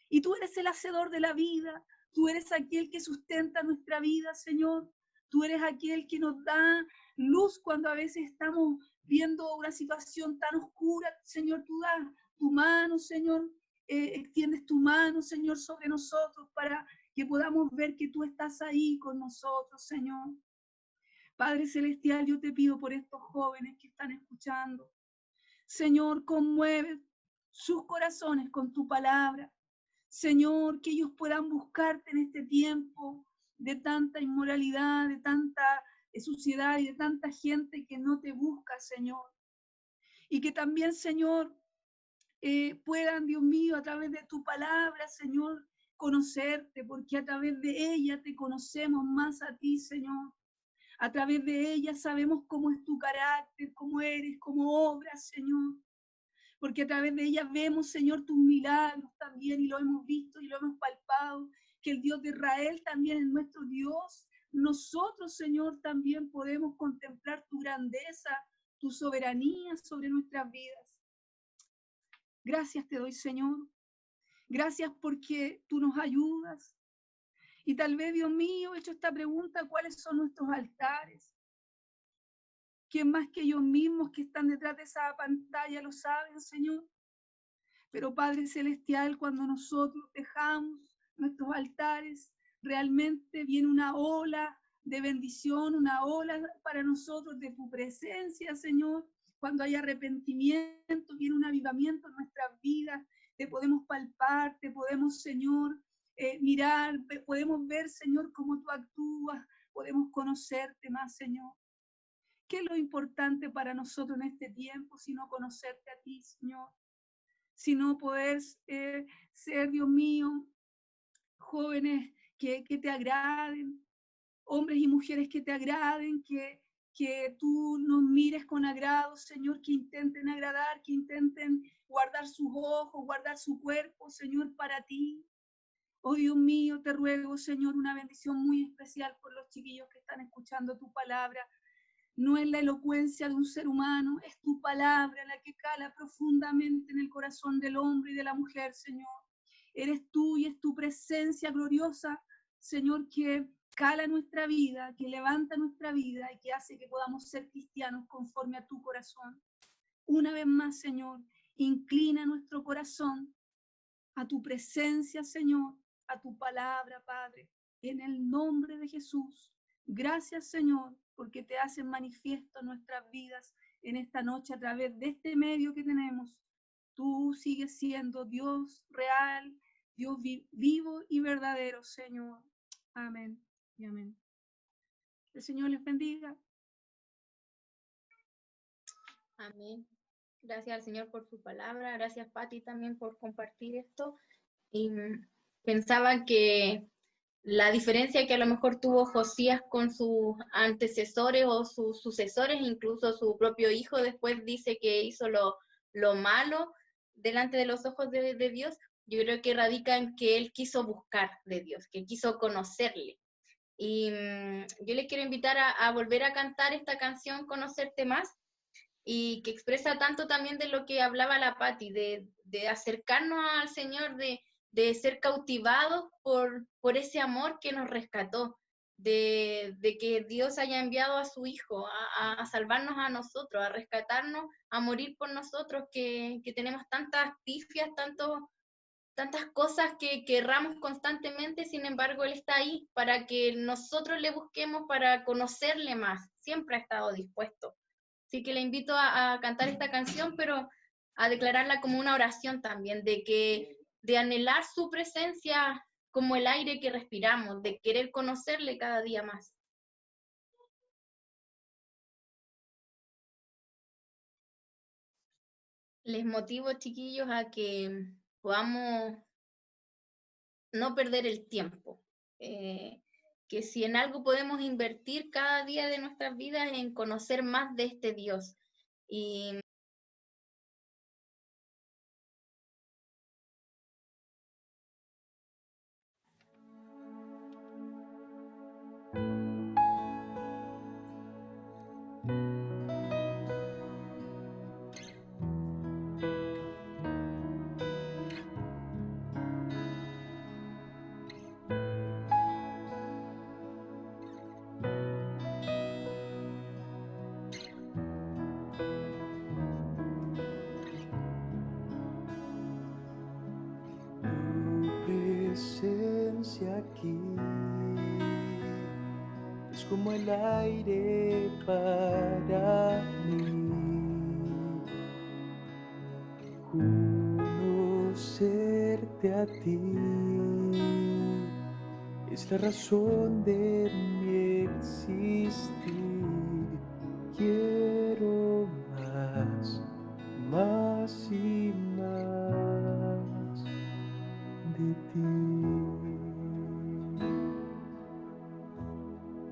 Y tú eres el hacedor de la vida. Tú eres aquel que sustenta nuestra vida, Señor. Tú eres aquel que nos da luz cuando a veces estamos viendo una situación tan oscura. Señor, tú das tu mano, Señor. Extiendes tu mano, Señor, sobre nosotros para que podamos ver que tú estás ahí con nosotros, Señor. Padre Celestial, yo te pido por estos jóvenes que están escuchando. Señor, conmueve sus corazones con tu palabra. Señor, que ellos puedan buscarte en este tiempo de tanta inmoralidad, de tanta de suciedad y de tanta gente que no te busca, Señor. Y que también, Señor, puedan, Dios mío, a través de tu palabra, Señor, conocerte, porque a través de ella te conocemos más a ti, Señor. A través de ella sabemos cómo es tu carácter, cómo eres, cómo obras, Señor. Porque a través de ella vemos, Señor, tus milagros también, y lo hemos visto y lo hemos palpado, que el Dios de Israel también es nuestro Dios. Nosotros, Señor, también podemos contemplar tu grandeza, tu soberanía sobre nuestras vidas. Gracias te doy, Señor. Gracias porque tú nos ayudas. Y tal vez, Dios mío, he hecho esta pregunta: ¿cuáles son nuestros altares? ¿Quién más que ellos mismos que están detrás de esa pantalla lo saben, Señor? Pero Padre Celestial, cuando nosotros dejamos nuestros altares, realmente viene una ola de bendición, una ola para nosotros de tu presencia, Señor. Cuando hay arrepentimiento, viene un avivamiento en nuestras vidas, te podemos palpar, te podemos, Señor, mirar, podemos ver, Señor, cómo tú actúas, podemos conocerte más, Señor. ¿Qué es lo importante para nosotros en este tiempo, sino conocerte a ti, Señor? Sino poder ser, Dios mío, jóvenes que te agraden, hombres y mujeres que te agraden, que tú nos mires con agrado, Señor, que intenten agradar, que intenten guardar sus ojos, guardar su cuerpo, Señor, para ti. Oh Dios mío, te ruego, Señor, una bendición muy especial por los chiquillos que están escuchando tu palabra. No es la elocuencia de un ser humano, es tu palabra la que cala profundamente en el corazón del hombre y de la mujer, Señor. Eres tú y es tu presencia gloriosa, Señor, que cala nuestra vida, que levanta nuestra vida y que hace que podamos ser cristianos conforme a tu corazón. Una vez más, Señor, inclina nuestro corazón a tu presencia, Señor, a tu palabra, Padre, en el nombre de Jesús. Gracias, Señor, porque te hacen manifiesto en nuestras vidas en esta noche a través de este medio que tenemos. Tú sigues siendo Dios real, Dios vivo y verdadero, Señor. Amén y amén. El Señor les bendiga. Amén. Gracias al Señor por su palabra. Gracias, Pati, también por compartir esto. Y pensaba que la diferencia que a lo mejor tuvo Josías con sus antecesores o sus sucesores, incluso su propio hijo después dice que hizo lo malo delante de los ojos de Dios, yo creo que radica en que él quiso buscar de Dios, que quiso conocerle. Y yo le quiero invitar a volver a cantar esta canción, Conocerte Más, y que expresa tanto también de lo que hablaba la Pati, de acercarnos al Señor, de ser cautivados por ese amor que nos rescató, de que Dios haya enviado a su Hijo a salvarnos a nosotros, a rescatarnos, a morir por nosotros, que tenemos tantas pifias, tantas cosas que erramos constantemente. Sin embargo, Él está ahí para que nosotros le busquemos, para conocerle más. Siempre ha estado dispuesto. Así que le invito a cantar esta canción, pero a declararla como una oración también, de anhelar su presencia como el aire que respiramos, de querer conocerle cada día más. Les motivo, chiquillos, a que podamos no perder el tiempo, que si en algo podemos invertir cada día de nuestras vidas en conocer más de este Dios. Y aquí es como el aire para mí. Conocerte a ti es la razón de mi existir. Quiero más y más de ti.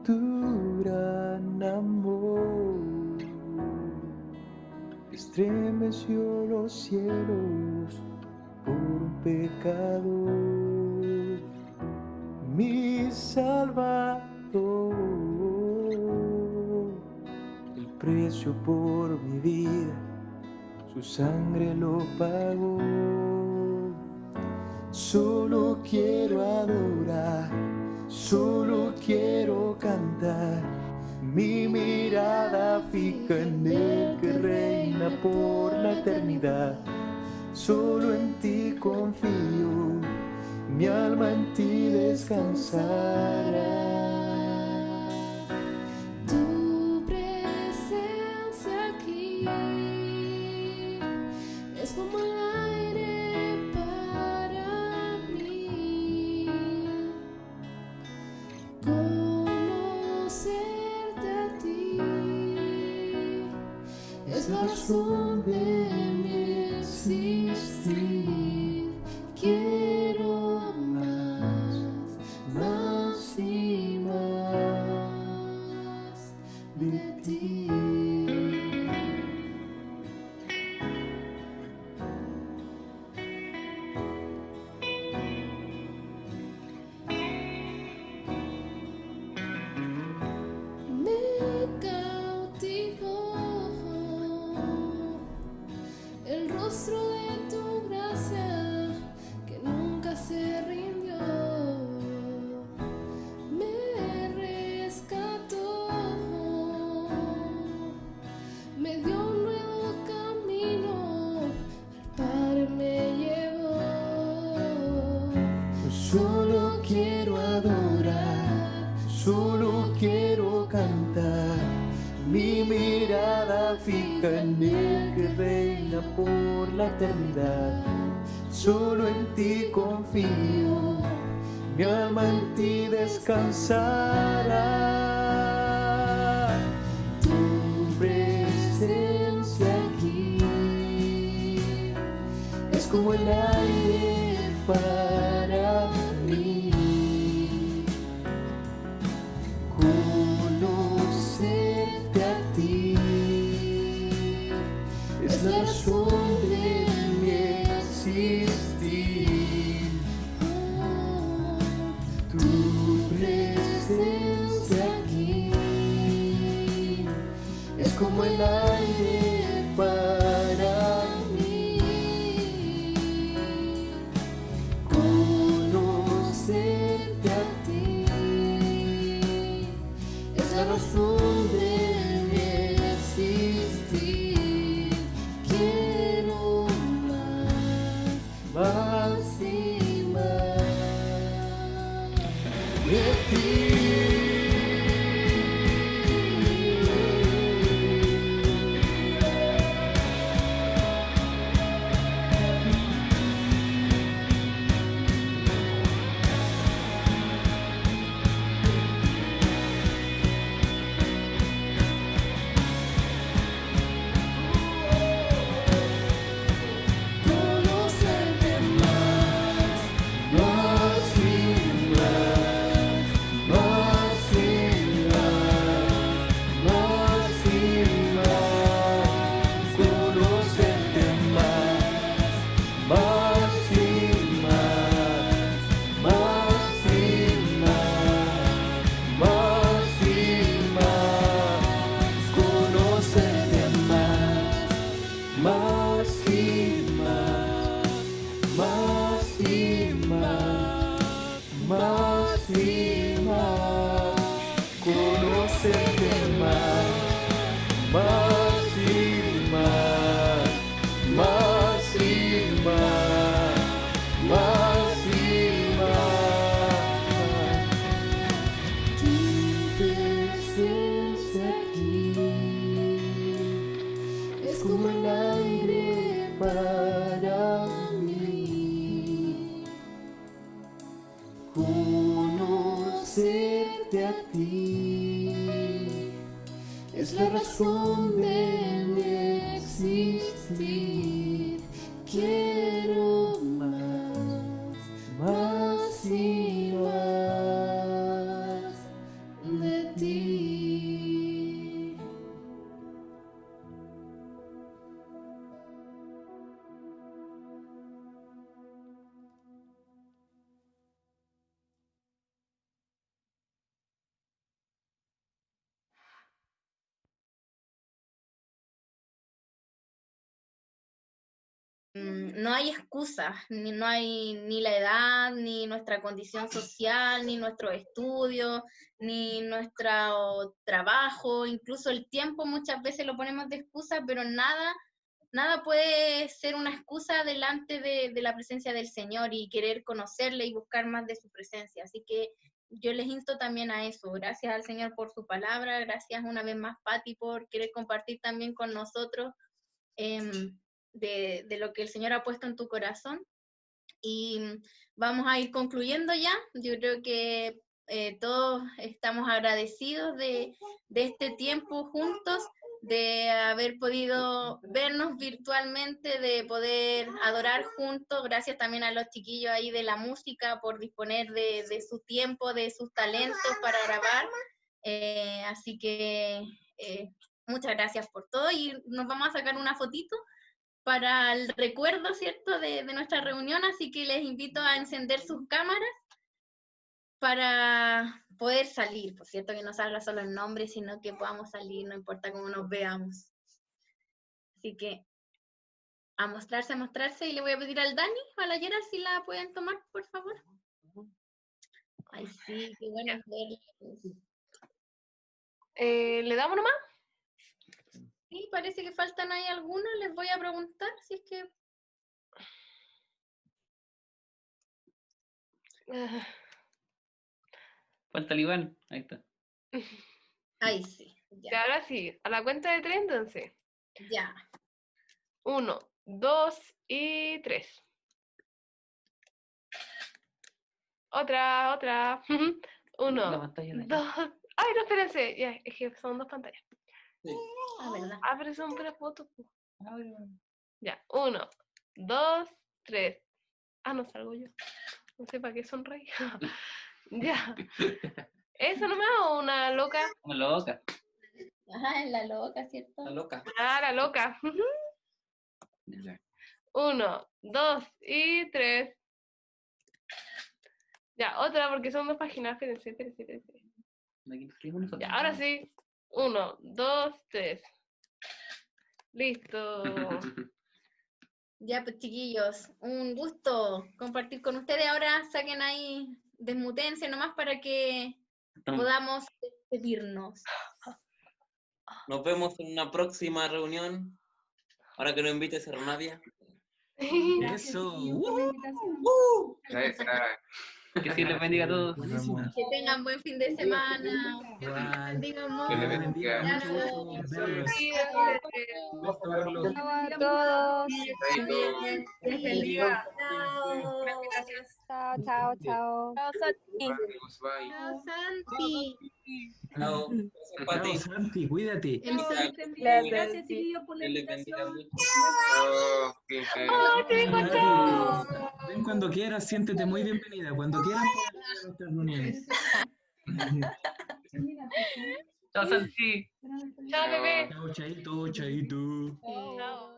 Tu gran amor estremeció los cielos por un pecador, mi Salvador. El precio por mi vida, su sangre lo pagó. Solo quiero adorar, solo quiero cantar, mi mirada fija en el que reina por la eternidad. Solo en ti confío, mi alma en ti descansará. Tu presencia aquí es como el aire para mí. Conocerte a ti es la razón de mi existir. Quiero más y más de ti. Me cautivó el rostro de tu gracia que nunca se rindió. Me rescató, me dio un nuevo camino, al Padre me llevó. Solo quiero adorar, solo quiero cantar, mi mirada fija en el que reina por la eternidad. Solo en ti confío, mi alma en ti descansará. Tu presencia aquí es como el aire para mí. Conocerte a ti es la razón de mi existir. Tu presencia aquí es como el aire para mí. Conocerte a ti es la razón de mi existir. Quiero más y más de ti. Conocerte más y más, más y más, más y más. Conocerte más y más, más y más, más y más. Conocerte más y más, más y más, más y más. Conocerte más y más, más y más, más y más. Tu presencia aquí es como el aire para mí. Conocerte a ti es la razón de mi existir. Quiero más, más y más de ti. No hay excusas, no hay ni la edad, ni nuestra condición social, ni nuestros estudios, ni nuestro trabajo, incluso el tiempo muchas veces lo ponemos de excusa, pero nada puede ser una excusa delante de la presencia del Señor y querer conocerle y buscar más de su presencia. Así que yo les insto también a eso. Gracias al Señor por su palabra, gracias una vez más, Pati, por querer compartir también con nosotros de lo que el Señor ha puesto en tu corazón. Y vamos a ir concluyendo ya. Yo creo que todos estamos agradecidos de este tiempo juntos, de haber podido vernos virtualmente, de poder adorar juntos. Gracias también a los chiquillos ahí de la música por disponer de su tiempo, de sus talentos para grabar. Así que muchas gracias por todo y nos vamos a sacar una fotito para el recuerdo, ¿cierto?, de nuestra reunión, así que les invito a encender sus cámaras para poder salir, por cierto, que no salga solo el nombre, sino que podamos salir, no importa cómo nos veamos. Así que a mostrarse, y le voy a pedir al Dani, a la Yera, si la pueden tomar, por favor. Ay, sí, qué bueno verla. ¿Le damos nomás? Sí, parece que faltan ahí algunos, les voy a preguntar si es que... Falta el Iván, ahí está. Ahí sí, Y ahora sí, a la cuenta de 3 entonces. ya. 1, 2 y 3. Otra. 1, 2. Ay, no, espérense. Ya, es que son 2 pantallas. ¿Verdad? Pero son puras fotos. Ya, 1, 2, 3. No salgo yo. No sé para qué sonreí. Ya. ¿Eso nomás o una loca? Una loca. Ajá, la loca, ¿cierto? La loca. La loca. 1, 2 y 3. Ya, otra porque son 2 páginas. Espérense. Ya, ahora sí. 1, 2, 3. Listo. Ya, pues chiquillos, un gusto compartir con ustedes. Ahora saquen ahí, desmutense nomás para que podamos despedirnos. Nos vemos en una próxima reunión. Ahora que nos invite a hacer Nadia. Eso. Que sí les bendiga a todos. Que tengan buen fin de semana. Que les bendiga mucho. Que les bendiga. Chao a todos. Les bendiga. Chao, chao, chao. Chao, Santi. Chao, Santi. Chao. Chao, Santi, cuídate. Gracias, chiquillos, por la invitación. Ven cuando quieras, siéntete muy bienvenida. Cuando quieras, puedes venir a nuestras reuniones. Chao, Santi. Chao, bebé. Chao, chaito. Chao.